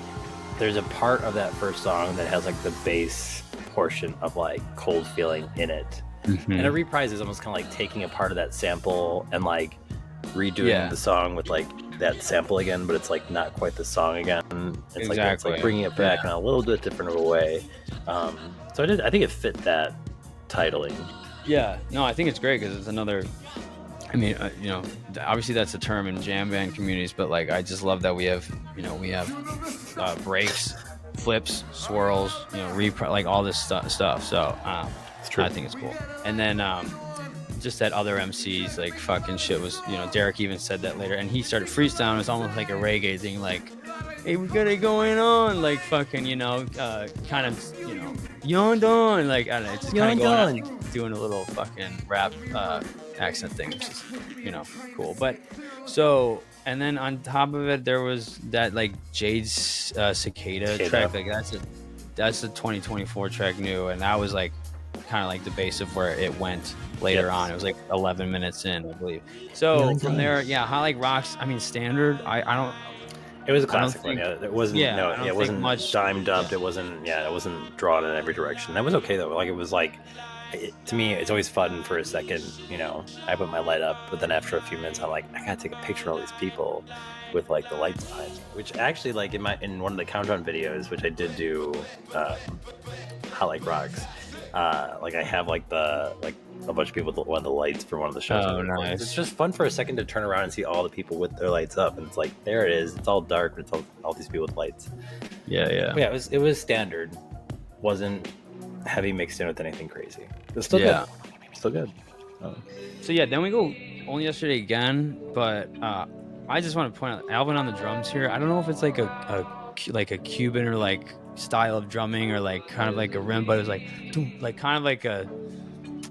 there's a part of that first song that has like the bass portion of like Cold Feeling in it, and a reprise is almost kind of like taking a part of that sample and like redoing the song with like that sample again, but it's like not quite the song again. It's like bringing it back in a little bit different of a way. So I think it fit that titling. Yeah, no, I think it's great because it's another. I mean, obviously that's a term in jam band communities, but like I just love that we have breaks, flips, swirls, like all this stuff. So it's true. I think it's cool. And then just that other MCs like fucking shit was, Derek even said that later, and he started freestyling. It's almost like a reggae thing, like, hey, we got it going on, like fucking, kind of, Yahn Dawn, like, I don't know, it's just kind of going on, doing a little fucking rap accent thing, which is, cool. But so, and then on top of it, there was that like Jade's Cicada track, like that's the 2024 track new, and that was like kind of like the base of where it went later on. It was like 11 minutes in, I believe. So from there, Hot Like Rocks, I mean, standard. I don't. It was a classic one. Yeah, it wasn't. It wasn't much dime dubbed. It wasn't. Yeah, it wasn't drawn in every direction. That was okay though. Like it was like, to me, it's always fun for a second. I put my light up, but then after a few minutes, I'm like, I gotta take a picture of all these people with like the lights behind. Which actually, like in one of the countdown videos, which I did do, Hot Like Rocks. Like I have like a bunch of people with one of the lights for one of the shows. Oh, nice. It's just fun for a second to turn around and see all the people with their lights up, and it's like, there it is. It's all dark, but it's all these people with lights. Yeah. But yeah, it was standard. Wasn't heavy mixed in with anything crazy. It was still good. Still good. So yeah, then we go Only Yesterday again, but I just want to point out Alvin on the drums here. I don't know if it's like a Cuban or like style of drumming or like kind of like a rim, but it was like kind of like a,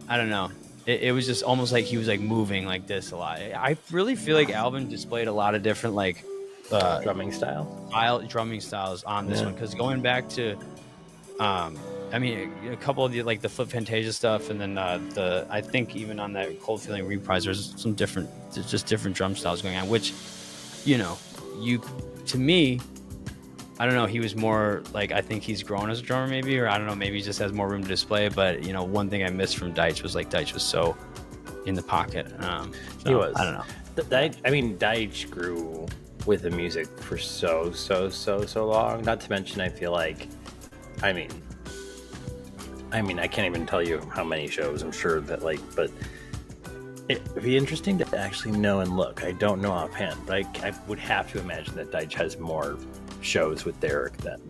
I don't know. It was just almost like he was like moving like this a lot. I really feel like Alvin displayed a lot of different like drumming style. drumming styles on this one, because going back to I mean, a couple of the Flip Fantasia stuff, and then I think even on that Cold Feeling reprise, there's different drum styles going on, which, to me, I don't know, he was more like, I think he's grown as a drummer maybe, or I don't know, maybe he just has more room to display. But one thing I missed from Deitch was Deitch was so in the pocket. He was. I don't know. Deitch grew with the music for so long. Not to mention, I feel like, I mean, I can't even tell you how many shows. I'm sure that but it'd be interesting to actually know and look. I don't know offhand, but I would have to imagine that Deitch has more shows with Derek than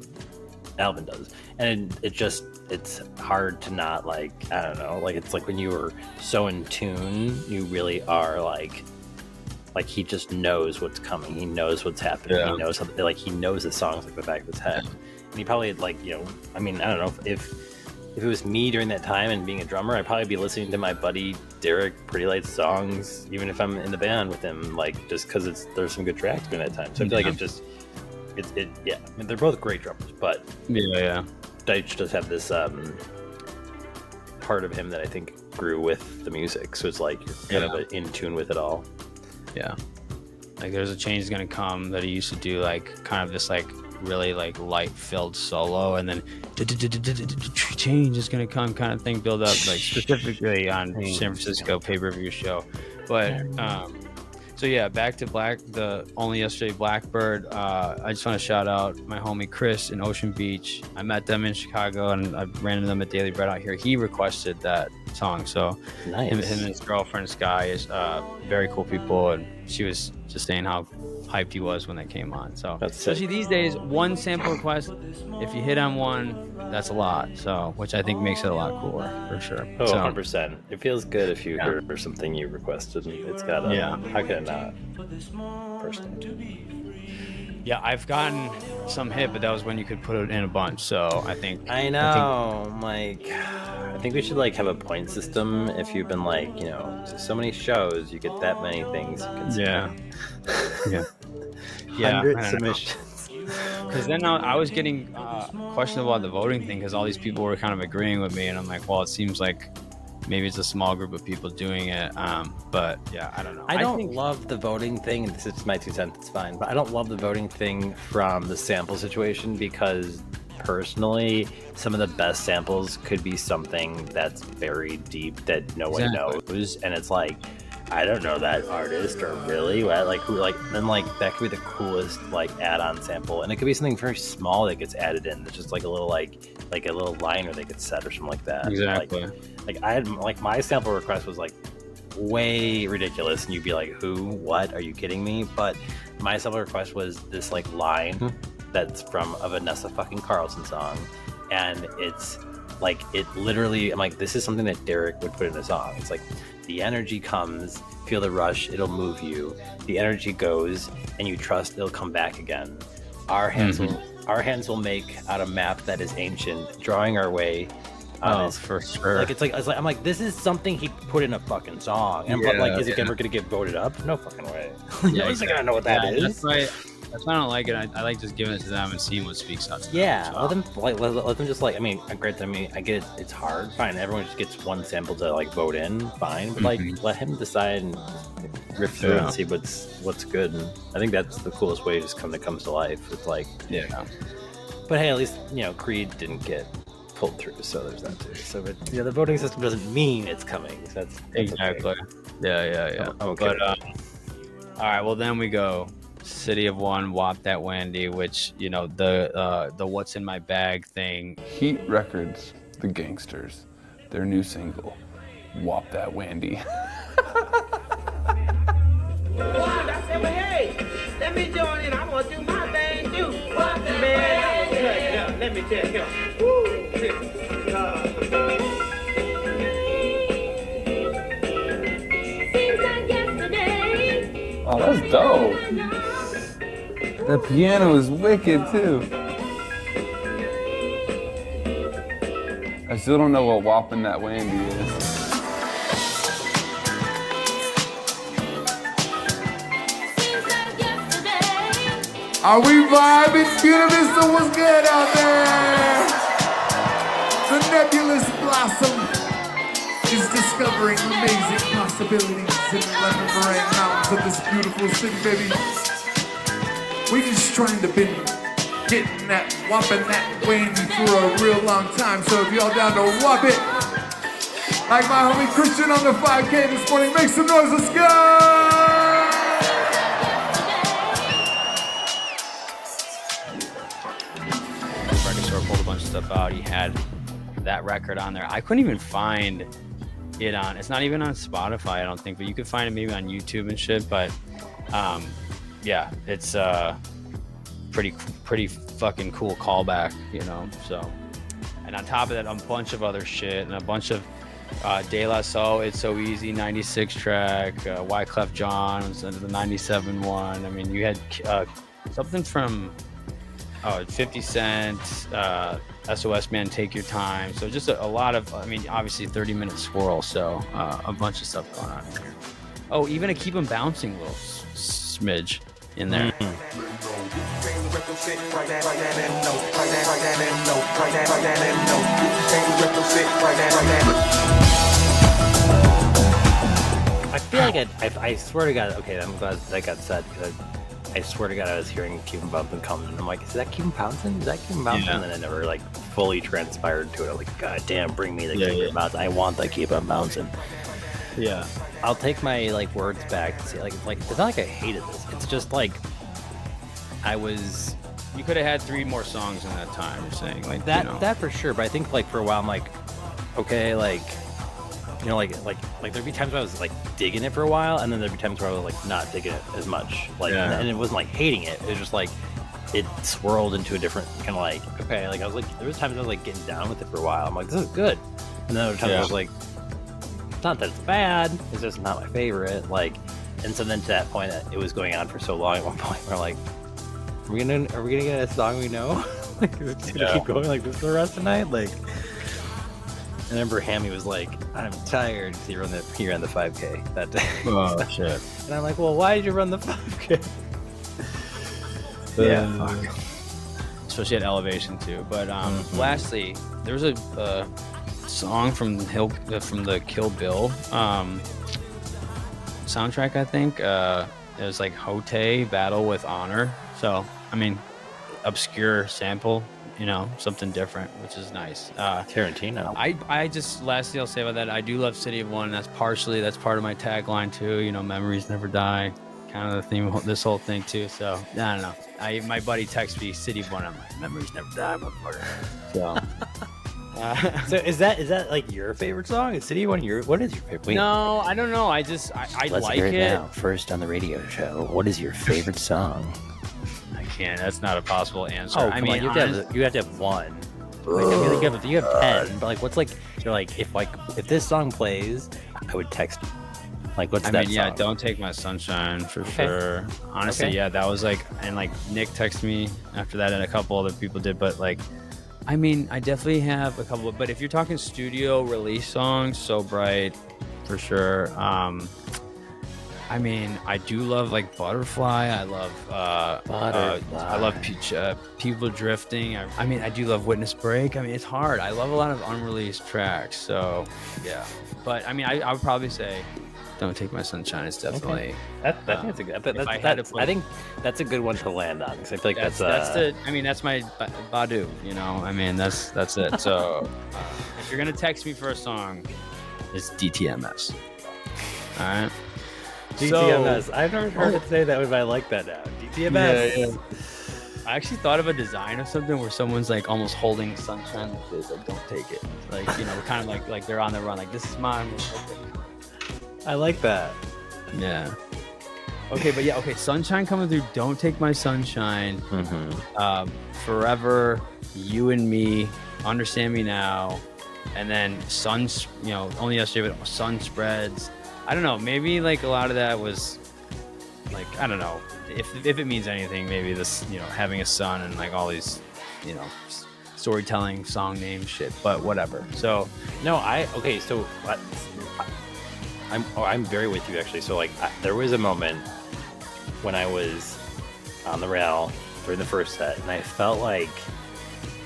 Alvin does, and it's hard to not I don't know, it's like when you were so in tune, you really are like he just knows what's coming, he knows what's happening, he knows how, he knows the songs like the back of his head, and he probably I mean, I don't know if it was me during that time and being a drummer, I'd probably be listening to my buddy Derek Pretty Lights songs, even if I'm in the band with him, just because there's some good tracks during that time. So I feel like I mean, they're both great drummers, but Deitch does have this part of him that I think grew with the music, so it's you're kind of in tune with it all. Yeah, there's a change is gonna come that he used to do, kind of this really light filled solo, and then change is gonna come kind of thing, build up specifically on San Francisco pay-per-view show. But so yeah, back to the Only Yesterday Blackbird. I just want to shout out my homie Chris in Ocean Beach. I met them in Chicago, and I ran into them at Daily Bread out here. He requested that song, so nice. Him and his girlfriend Sky is very cool people, and she was just saying how hyped he was when they came on. So especially these days, one sample request, if you hit on one, that's a lot. So which I think makes it a lot cooler for sure. Oh, 100%. It feels good if you heard for something you requested. It's got how can it not? Personally. Yeah, I've gotten some hit, but that was when you could put it in a bunch. So I think I think we should have a point system. If you've been so many shows, you get that many things you can yeah 100 submissions. Because then I was getting questionable about the voting thing, because all these people were kind of agreeing with me, and I'm like, well, it seems like maybe it's a small group of people doing it. But yeah, I don't know. I don't love the voting thing, and this is my 2 cents, it's fine, but I don't love the voting thing from the sample situation, because personally, some of the best samples could be something that's very deep that no one knows, and it's I don't know that artist, or really then that could be the coolest add-on sample, and it could be something very small that gets added in. It's just a little a little liner they could set or something like that. Exactly. I had my sample request was way ridiculous, and you'd be like, who, what, are you kidding me? But my sample request was this line that's from a Vanessa fucking Carlson song, and it's it literally, I'm this is something that Derek would put in a song. It's the energy comes, feel the rush, it'll move you. The energy goes, and you trust it'll come back again. Our hands will make out a map that is ancient, drawing our way. For sure. I'm this is something he put in a fucking song. And is it ever gonna get voted up? No fucking way. Nobody's gonna know what that is. That's why I don't like it. I like just giving it to them and seeing what speaks out to them. Yeah, let them let them just I mean, granted, I get it, it's hard. Fine, everyone just gets one sample to vote in. Fine, but let him decide and riff through and see what's good. And I think that's the coolest way just comes to life. It's But hey, at least Creed didn't get pulled through, so there's that too. So, but the voting system doesn't mean it's coming. So that's exactly. Okay. Yeah. Okay. But all right, well then we go. City of One, Wop That Wandy, which the What's in My Bag thing. Heat Records, The Gangsters, their new single, Wop That Wandy. I said, well, hey, let me join in. I'm gonna do my thing too. Man, that was good. Yeah, let me tell you. Seems like yesterday. Oh, that's dope. The piano is wicked too. I still don't know what Whopping That Wandy is. Seems like yesterday. Are we vibing? Buena Vista, what's good out there? The nebulous blossom is discovering amazing possibilities in the lemon meringue mountains of this beautiful city, baby. We just trying to be getting that, whopping that Wendy for a real long time. So if y'all down to whop it, like my homie Christian on the 5K this morning, make some noise, let's go! Record store pulled a bunch of stuff out. He had that record on there. I couldn't even find it on. It's not even on Spotify, I don't think, but you could find it maybe on YouTube and shit. But yeah, it's pretty fucking cool callback, you know. So, and on top of that, a bunch of other shit and a bunch of De La Soul, It's So Easy, 96 track, Wyclef Jean, the 97 one. I mean, you had something from 50 Cent, SOS Man, Take Your Time. So just a lot of, I mean, obviously 30-minute swirl. So a bunch of stuff going on here. Oh, even a Keep 'Em Bouncing little smidge in there. I feel like I swear to God, okay, I'm glad that got said, because I swear to God I was hearing Keep 'Em Bouncing coming, and I'm like, is that Keep 'Em Bouncing? Is that Keep 'Em Bouncing? Yeah. And then it never like fully transpired to it. I'm like, God damn, bring me the Keep 'Em Bouncing. I want the Keep 'Em Bouncing. Yeah. I'll take my like words back. See, like it's not like I hated this. It's just like You could have had 3 more songs in that time. You're saying like that. you know. That for sure. But I think like for a while I'm like, okay, like, you know, like there'd be times where I was like digging it for a while, and then there'd be times where I was like not digging it as much. Like, and it wasn't like hating it. It was just like it swirled into a different kind of like, okay, like I was like, there was times I was like getting down with it for a while. I'm like, this is good, and then other times I was like, it's not that it's bad, it's just not my favorite. Like, and so then to that point, it was going on for so long. At one point, we're like, are we gonna get a song we know? Like, is it just gonna keep going like this for the rest of the night? Like, I remember Hammy was like, I'm tired, because he ran the 5K that day. Oh shit! And I'm like, well, why did you run the 5K? Yeah, fuck. Especially at Elevation too. But lastly, there was a song from the Kill Bill soundtrack, I think. It was like Hote Battle with Honor. So I mean, obscure sample, you know, something different, which is nice. Tarantino. I just, lastly I'll say about that, I do love City of One. That's part of my tagline too, you know, memories never die, kind of the theme of this whole thing too. So I don't know, my buddy texts me City of One, I'm like, memories never die, motherfucker. So so is that like your favorite song? Is City of One what is your favorite? Wait, no, I don't know, I let's like hear it now. First on the radio show, what is your favorite song? I can't, that's not a possible answer. Oh, I mean, you have to have one. Like, I mean, like, you have 10, but like, what's like, you're like, if this song plays, I would text you. Like, what's that yeah, song? Don't Take My Sunshine for sure. Honestly, yeah, that was like, and like Nick texted me after that, and a couple other people did, but like, I mean, I definitely have a couple, but if you're talking studio release songs, So Bright for sure. I mean, I do love like Butterfly. I love I love People Drifting. I mean, I do love Witness Break. I mean, it's hard. I love a lot of unreleased tracks. So yeah, but I mean, I would probably say Don't Take My Sunshine is definitely. I think that's a good one to land on, because I feel like that's my Badu. You know, I mean, that's it. So if you're gonna text me for a song, it's DTMS. All right. DTMS. I've never heard it say that, but I like that now. DTMS. Yeah. I actually thought of a design of something where someone's like almost holding sunshine like this, like don't take it. Like, you know, kind of like they're on the run, like this is mine. I like that. Yeah. Okay, but yeah, okay. Sunshine coming through. Don't Take My Sunshine. Mm-hmm. Forever, You and Me, Understand Me Now, and then Only Yesterday, but Sun Spreads. I don't know, maybe like a lot of that was like, I don't know if it means anything, maybe this, you know, having a son and like all these, you know, storytelling, song name shit, but whatever. So I'm very with you actually. So like there was a moment when I was on the rail during the first set, and I felt like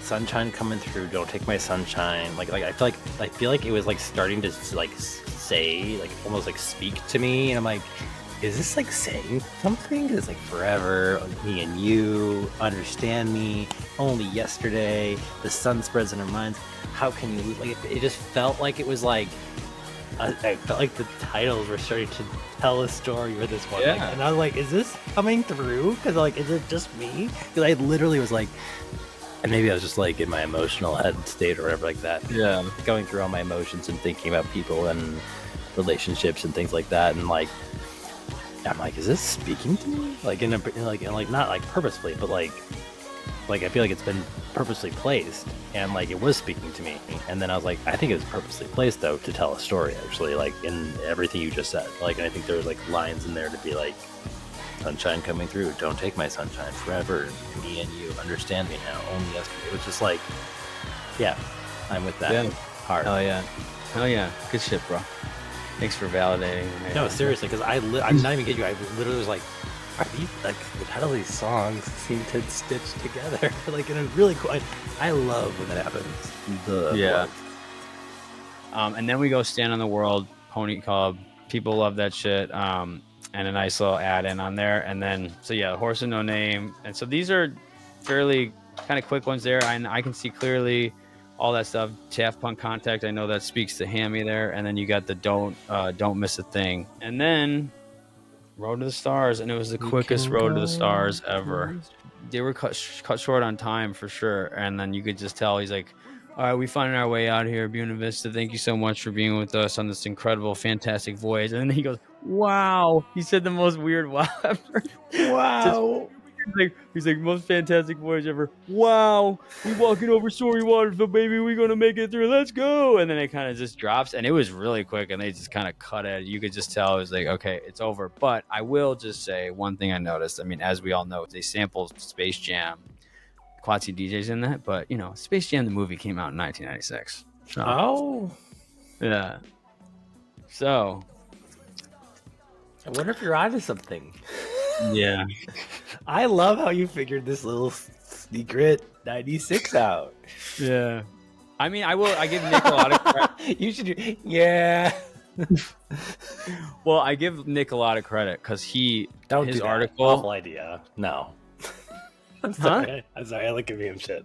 sunshine coming through. Don't take my sunshine. Like I feel like it was like starting to like say, like almost like speak to me, and I'm like, is this like saying something? It's like forever, me and you, understand me, only yesterday, the sun spreads in our minds. How can you lose? Like it just felt like it was like I felt like the titles were starting to tell a story with this one. Yeah. Like, and I was like, is this coming through? Because like, is it just me? Because I literally was like, and maybe I was just like in my emotional head state or whatever like that. Yeah. Going through all my emotions and thinking about people and relationships and things like that. And like, I'm like, is this speaking to me? Like in like not like purposefully, but like I feel like it's been purposely placed, and like it was speaking to me. And then I was like, I think it was purposely placed though to tell a story, actually, like in everything you just said. Like, and I think there was like lines in there to be like, sunshine coming through, don't take my sunshine, forever, me and you, understand me now, only yesterday. It was just like, yeah, I'm with that. Yeah. Hard. Hell yeah, good shit, bro. Thanks for validating. No, seriously, because I'm not even kidding you. I literally was like, are these like the title of these songs seem to stitch together like in a really cool. I love when that happens. Yeah. And then we go Stand on the World, Pony Club. People love that shit. And a nice little add-in on there. And then so yeah, Horse and No Name. And so these are fairly kind of quick ones there. I can see clearly all that stuff. Chaff Punk Contact, I know that speaks to Hammy there. And then you got the Don't Miss a Thing. And then Road to the Stars, and it was the quickest Road to the Stars ever. They were cut short on time for sure, and then you could just tell he's like, all right, we finding our way out here, Buena Vista. Thank you so much for being with us on this incredible, fantastic voyage. And then he goes, wow. He said the most weird wow ever. Wow. He's like, most fantastic voyage ever. Wow. We walking over Story Waterville, baby. We gonna make it through. Let's go. And then it kind of just drops, and it was really quick, and they just kind of cut it. You could just tell it was like, okay, it's over. But I will just say one thing I noticed. I mean, as we all know, they sampled Space Jam. Quatsi DJs in that, but you know, Space Jam the movie came out in 1996. So, Oh. Yeah. So I wonder if you're onto something. yeah. I love how you figured this little secret 96 out. Yeah. I mean, I give Nick a lot of credit. You should yeah. Well, I give Nick a lot of credit because his do article. Awful idea. No. I'm sorry. I'm sorry. I look at me and shit.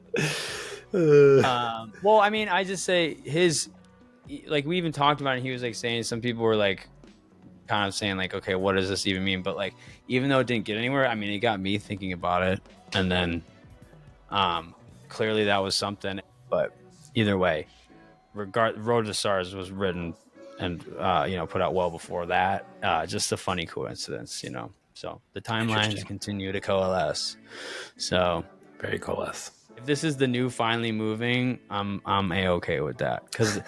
Well, I mean, I just say like we even talked about it. He was like saying some people were like kind of saying like, okay, what does this even mean? But like, even though it didn't get anywhere, I mean, it got me thinking about it. And then clearly that was something. But either way, Road to the Stars was written and put out well before that. Just a funny coincidence, you know. So the timelines continue to coalesce. So very coalesce. If this is the new Finally Moving, I'm a-okay with that. Because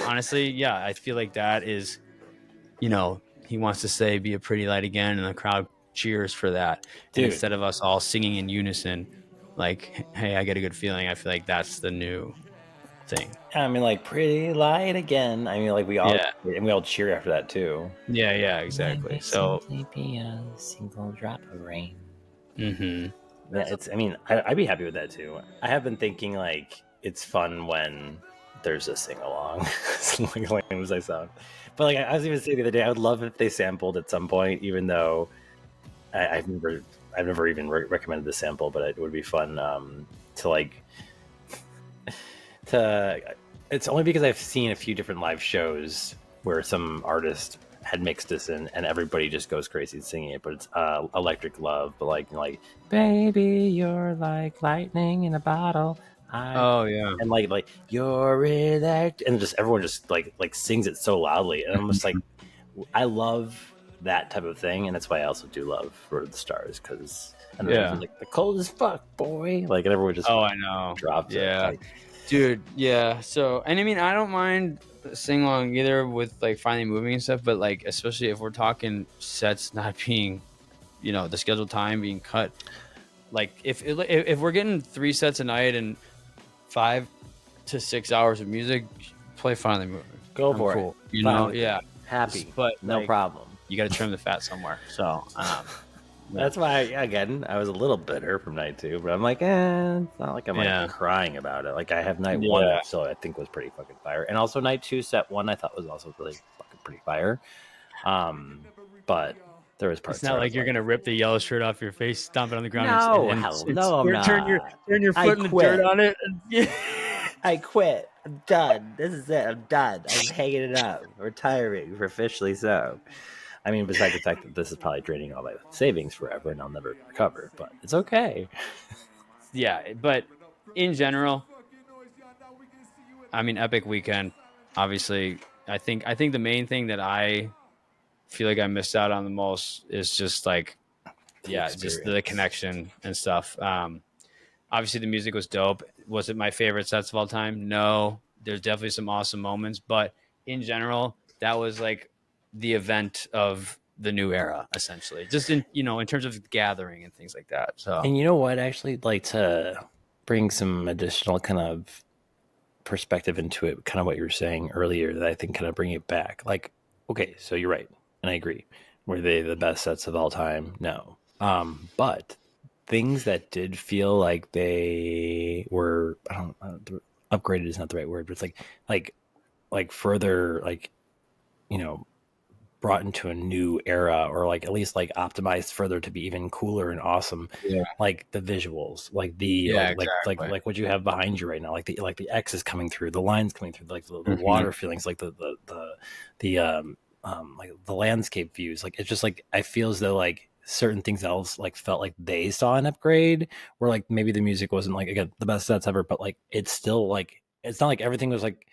honestly, yeah, I feel like that is, you know, he wants to say be a pretty light again, and the crowd cheers for that. Dude. And instead of us all singing in unison, like, hey, I get a good feeling, I feel like that's the new thing. I mean, like, pretty light again. I mean, like, we all cheer after that too. Yeah, exactly. So be a single drop of rain. Mm-hmm. Yeah, I mean, I'd be happy with that too. I have been thinking like it's fun when there's a sing along, like lame as I sound. But like I was even saying the other day, I would love if they sampled at some point, even though I've never even recommended the sample, but it would be fun It's only because I've seen a few different live shows where some artist had mixed this in and everybody just goes crazy singing it, but it's Electric Love, but like baby, you're like lightning in a bottle. And like you're electric, and just everyone just like sings it so loudly, and I'm just like, I love that type of thing, and that's why I also do love Road to the Stars, because like the cold as fuck, boy, like, and everyone just I know drops it. Like, dude, yeah. So, and I mean, I don't mind sing along either with like Finally Moving and stuff, but like especially if we're talking sets not being, you know, the scheduled time being cut, like if we're getting 3 sets a night and 5 to 6 hours of music, play Finally Moving. Go for it. You know, yeah, happy, but no like, problem. You got to trim the fat somewhere. So That's why, again, I was a little bitter from night 2, but I'm like, it's not like I'm like crying about it. Like I have night 1 that still I think was pretty fucking fire, and also night 2 set 1 I thought was also really fucking pretty fire. But there was parts. It's not like you're gonna rip the yellow shirt off your face, stomp it on the ground. No, and hell no, I'm not. Turn your foot in the dirt on it. I quit. I'm done. This is it. I'm done. I'm hanging it up. Retiring for officially so. I mean, besides the fact that this is probably draining all my savings forever and I'll never recover, but it's okay. Yeah, but in general, I mean, epic weekend. Obviously, I think the main thing that I feel like I missed out on the most is just like, just the connection and stuff. Obviously, the music was dope. Was it my favorite sets of all time? No. There's definitely some awesome moments, but in general, that was like the event of the new era, essentially. Just in terms of gathering and things like that. So, and you know what? I actually like to bring some additional kind of perspective into it. Kind of what you were saying earlier that I think kind of bring it back. Like, okay, so you're right, and I agree. Were they the best sets of all time? No. But things that did feel like they were, I don't upgraded is not the right word, but it's like further, like, brought into a new era, or like at least like optimized further to be even cooler and awesome. Yeah. Like the visuals, like like what you have behind you right now, like the X is coming through, the lines coming through, like the water feelings, like the like the landscape views. Like it's just like I feel as though like certain things else like felt like they saw an upgrade, where like maybe the music wasn't like, again, the best sets ever, but like it's still like, it's not like everything was like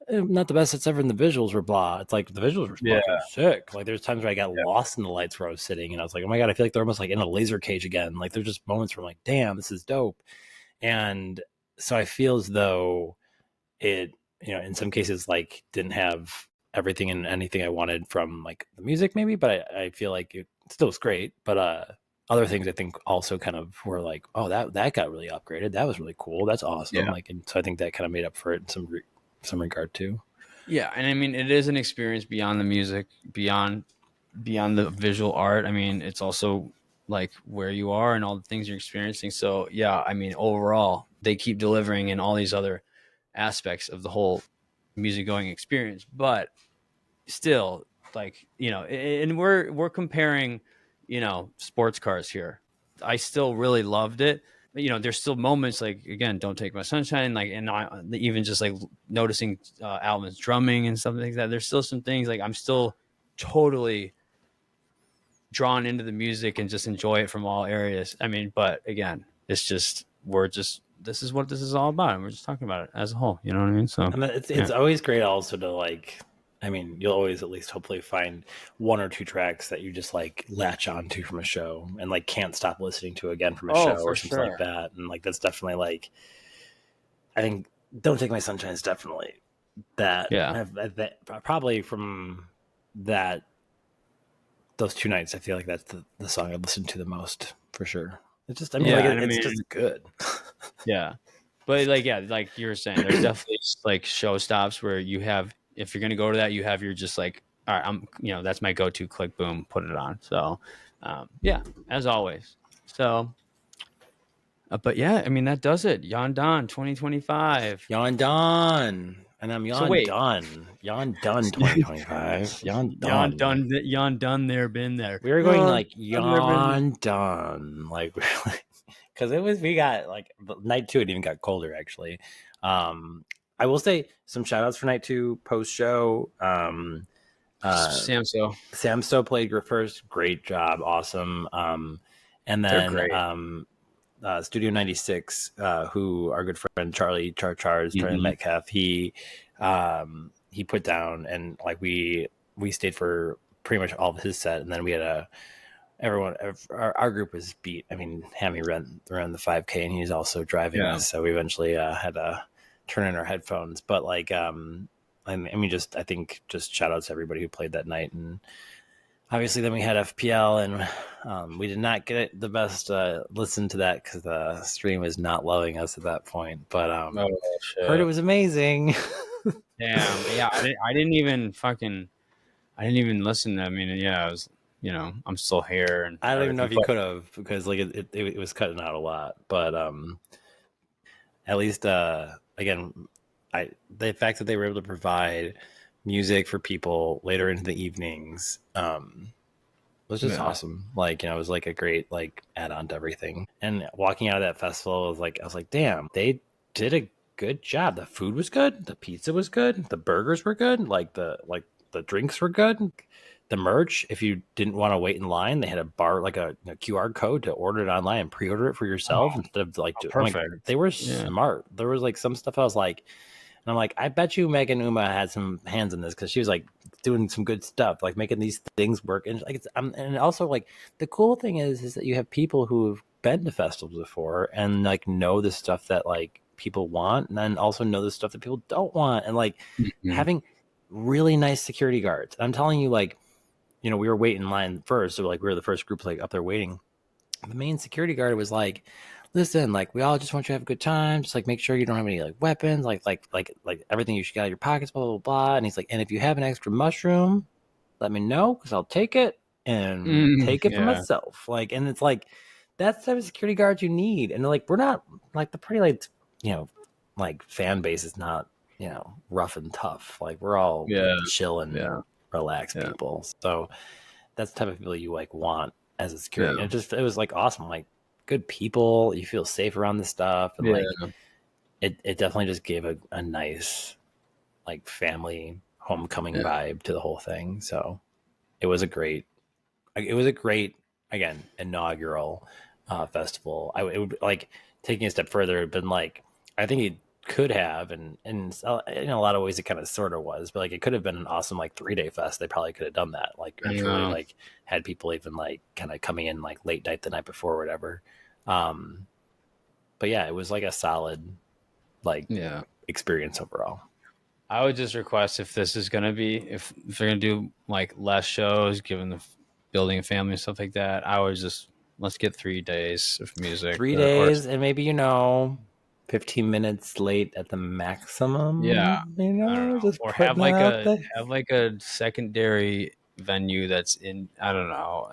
not the best sets ever and the visuals were blah. It's like the visuals were fucking sick. Like there's times where I got lost in the lights where I was sitting and I was like, oh my god, I feel like they're almost like in a laser cage again. Like there's just moments where I'm like, damn, this is dope. And so I feel as though it, in some cases like didn't have everything and anything I wanted from like the music maybe, but I feel like it still was great. But other things I think also kind of were like, oh, that got really upgraded. That was really cool. That's awesome. Yeah. Like, and so I think that kind of made up for it in some regard too. Yeah, and I mean, it is an experience beyond the music, beyond the visual art. I mean, it's also like where you are and all the things you're experiencing. So yeah, I mean, overall, they keep delivering in all these other aspects of the whole music going experience. But still, like, and we're comparing, sports cars here. I still really loved it. There's still moments like, again, Don't Take My Sunshine, like, and even just like noticing Alvin's drumming and something like that. There's still some things like I'm still totally drawn into the music and just enjoy it from all areas. I mean, but again, it's just, this is what this is all about. And we're just talking about it as a whole. You know what I mean? So and it's always great also to like, I mean, you'll always at least hopefully find one or two tracks that you just like latch onto from a show and like can't stop listening to again from a show or something like that. And like that's definitely like, I think Don't Take My Sunshine is definitely that. Yeah. Probably from those two nights, I feel like that's the song I've listened to the most for sure. It's just, it's just good. Yeah. But like, yeah, like you were saying, there's definitely like show stops where you have, if you're going to go to that, you have your just like, all right, that's my go-to, click, boom, put it on. So, yeah, as always. So, but yeah, I mean, that does it. Yahn Dawn 2025. Yahn Dawn. And I'm Yahn Dawn. Yahn Dawn 2025. Yahn Dawn. Yahn Dawn there, been there. We were going like Yahn Dawn. Like, because we got like night 2, it even got colder actually. I will say some shout outs for night 2 post show. Samso played your first. Great job. Awesome. And then Studio 96, who our good friend Charlie Metcalf, he put down, and like we stayed for pretty much all of his set. And then we had our group was beat. I mean, Hammy ran the 5K and he's also driving us. So we eventually had to turn in our headphones, but like, I think just shout out to everybody who played that night. And obviously then we had FPL and we did not get the best listen to that because the stream was not loving us at that point, but heard it was amazing. Damn. Yeah. I didn't even listen. I mean, yeah, I'm still here. And I don't even know if you everything. could have, because like it was cutting out a lot, but at least again, the fact that they were able to provide music for people later into the evenings was just awesome. Like, it was like a great like add-on to everything. And walking out of that festival was like, I was like, damn, they did a good job. The food was good, the pizza was good, the burgers were good, like the drinks were good. The merch, if you didn't want to wait in line, they had a bar, like a QR code to order it online and pre-order it for yourself instead of like perfect. They were smart. There was like some stuff I was like, and I'm like, I bet you Megan Uma had some hands in this, because she was like doing some good stuff, like making these things work. And like, and also like the cool thing is that you have people who've been to festivals before and like know the stuff that like people want, and then also know the stuff that people don't want, and like having really nice security guards. I'm telling you, like, we were waiting in line first, so like we were the first group like up there waiting. The main security guard was like, listen, like, we all just want you to have a good time. Just like make sure you don't have any like weapons, like everything you should get out of your pockets, blah, blah, blah. And he's like, and if you have an extra mushroom, let me know, because I'll take it and take it for myself. Like, and it's like, that's the type of security guards you need. And like, we're not like the pretty like, like fan base is not, rough and tough. Like, we're all chill and relaxed people. So that's the type of people you like want as a security. And it was like awesome, like good people. You feel safe around this stuff, and like it definitely just gave a nice like family homecoming vibe to the whole thing. So it was a great again inaugural festival. It would like, taking a step further, had been like, I think it could have, and in a lot of ways it kind of sort of was, but like it could have been an awesome like 3-day fest. They probably could have done that, like actually like had people even like kind of coming in like late night the night before or whatever. But yeah, it was like a solid like experience overall. I would just request, if this is gonna be, if they're gonna do like less shows, given the building a family and stuff like that, I would just, let's get 3 days of music. 3 days, and maybe 15 minutes late at the maximum. Just or have like a secondary venue that's in, I don't know,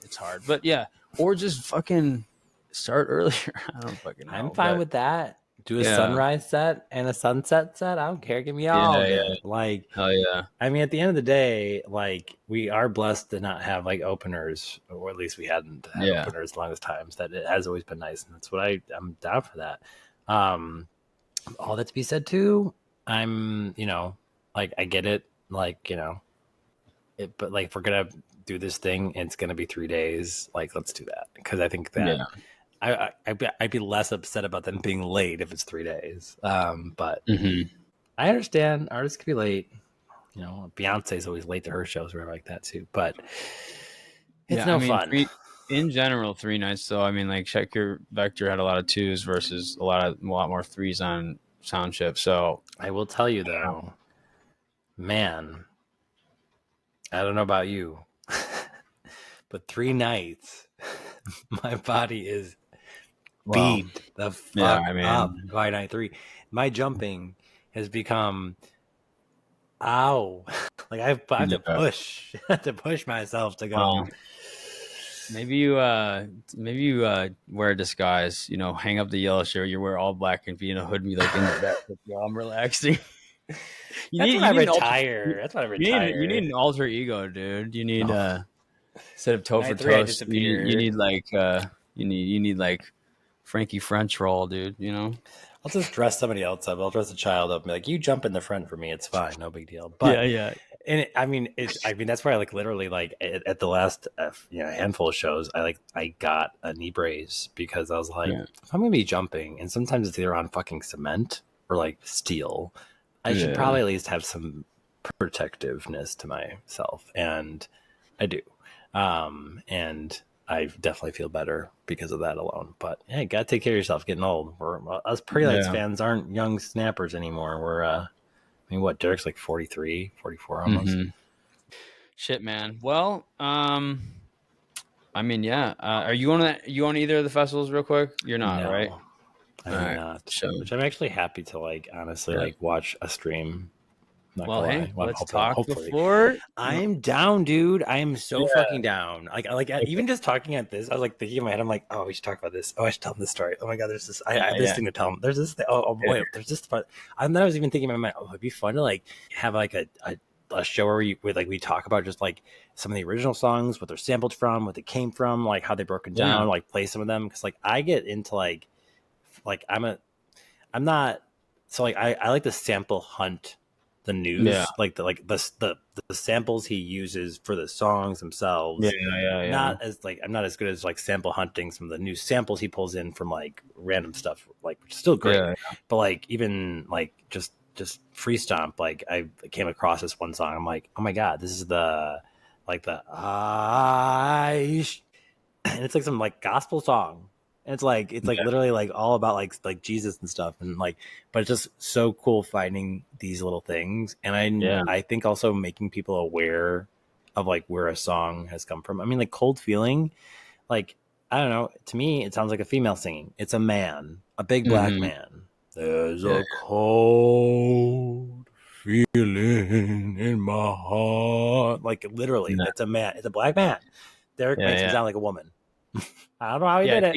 it's hard, but yeah, or just fucking start earlier. I don't fucking know. I'm fine with that. Do a sunrise set and a sunset set. I don't care. Give me all of it. Like, hell yeah. I mean, at the end of the day, like, we are blessed to not have like openers, or at least we hadn't had openers the longest times. That it has always been nice, and that's what I'm down for that. All that to be said too, I'm, like, I get it, like, but like, if we're gonna do this thing, it's gonna be 3 days, like, let's do that, because I think that I'd be less upset about them being late if it's 3 days. But I understand artists could be late. Beyonce's always late to her shows or whatever like that too, but it's fun. In general, 3 nights though. I mean, like, Check Your Vector had a lot of 2s versus a lot more 3s on Soundchip. So I will tell you though, man, I don't know about you, but 3 nights, my body is beat the fuck up by night 3. My jumping has become, ow, like I have to push myself to go. Maybe you wear a disguise, hang up the yellow shirt, you wear all black and be in a hood and be like, in the back, I'm relaxing. That's when I retire. You need an alter ego, dude. You need instead of Tofer Toast, you need like you need like Frankie French roll, dude. I'll just dress somebody else up. I'll dress a child up and be like, you jump in the front for me, it's fine, no big deal. But and I mean that's why, like, literally, like, at the last handful of shows, I got a knee brace, because I was like, if I'm gonna be jumping, and sometimes it's either on fucking cement or like steel, I should probably at least have some protectiveness to myself, and I do. And I definitely feel better because of that alone. But hey, gotta take care of yourself. Getting old. Us Pre-Lights fans aren't young snappers anymore. We're what, Derek's like 43, 44 almost. Shit, man. Well, I mean, are you on either of the festivals real quick? You're not, right? I'm not. Which I'm actually happy to, like, honestly, like, watch a stream Not Well, gonna hey, lie. Well, let's talk before. I'm down, dude. I am so fucking down. Even just talking at this, I was like thinking in my head, I'm like, oh, we should talk about this. Oh, I should tell him this story. Oh my god, there's this. I have this thing to tell him. There's this thing. Oh boy, there's this. And then I was even thinking in my mind, oh, it'd be fun to like have like a show where we talk about just like some of the original songs, what they're sampled from, what they came from, like how they broken down, like play some of them. Because like I get into like I'm not. So like I like to sample hunt the news, like the samples he uses for the songs themselves. Not as like I'm not as good as like sample hunting some of the new samples he pulls in from like random stuff, like which is still great. But like even like just free stomp, like I came across this one song. I'm like, oh my god, this is the and it's like some like gospel song. And it's like literally like all about like Jesus and stuff, and like, but it's just so cool finding these little things. And I think also making people aware of like where a song has come from. I mean, like Cold Feeling, like I don't know, to me it sounds like a female singing. It's a man, a big black man. There's a cold feeling in my heart. Like literally, it's a man. It's a black man. Derek makes him sound like a woman. I don't know how he did it.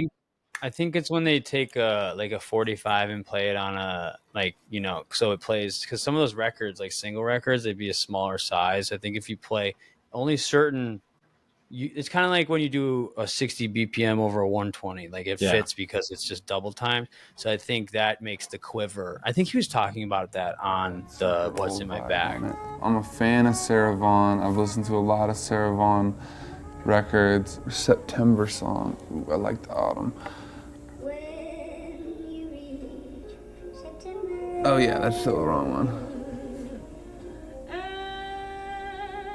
I think it's when they take a 45 and play it on a so it plays, because some of those records, like single records, they'd be a smaller size. I think if you play only certain, it's kind of like when you do a 60 BPM over a 120, like it fits because it's just double time. So I think that makes the quiver. I think he was talking about that on the What's in My Bag. I'm a fan of Sarah Vaughan. I've listened to a lot of Sarah Vaughan records. September song. Ooh, I like the autumn. Oh yeah, that's still the wrong one.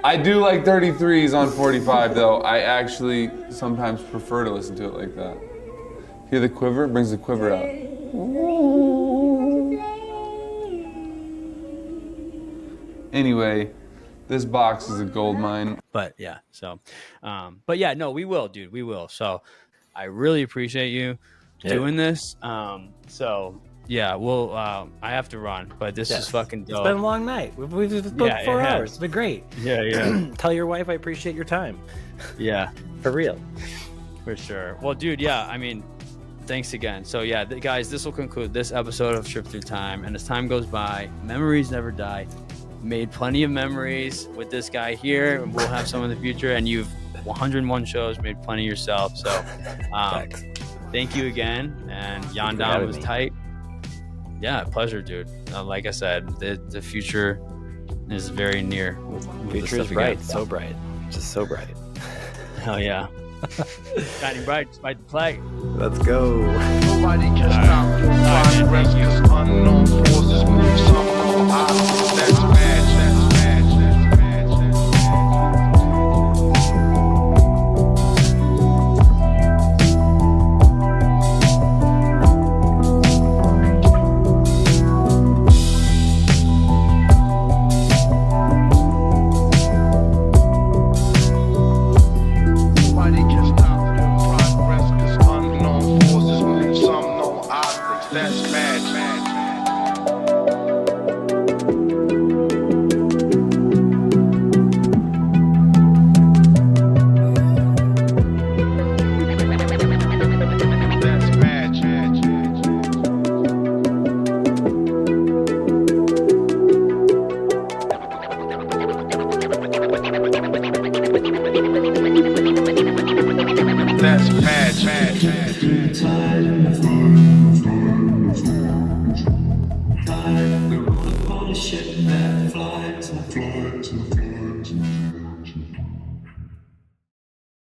I do like 33s on 45 though. I actually sometimes prefer to listen to it like that. Hear the quiver? It brings the quiver out. Anyway, this box is a gold mine. But yeah, so, but yeah, no, we will, dude. We will. So I really appreciate you doing this. So yeah, well, I have to run, but this is fucking dope. It's been a long night. We've booked 4 hours. It's been great. Yeah. Tell your wife I appreciate your time. Yeah. For real. For sure. Well, dude, yeah, I mean, thanks again. So yeah, guys, this will conclude this episode of Trip Through Time. And as time goes by, memories never die. Made plenty of memories with this guy here, and we'll have some in the future. And you've 101 shows, made plenty yourself. So thank you again. And Yahn Dawn was tight. Yeah, pleasure, dude. Like I said, the future is very near. Future is bright, so bright, just so bright. Hell yeah. Shining bright despite the plague. Let's go. Nobody can stop you. Progress, unknown forces move somehow. That's magic. That's magic.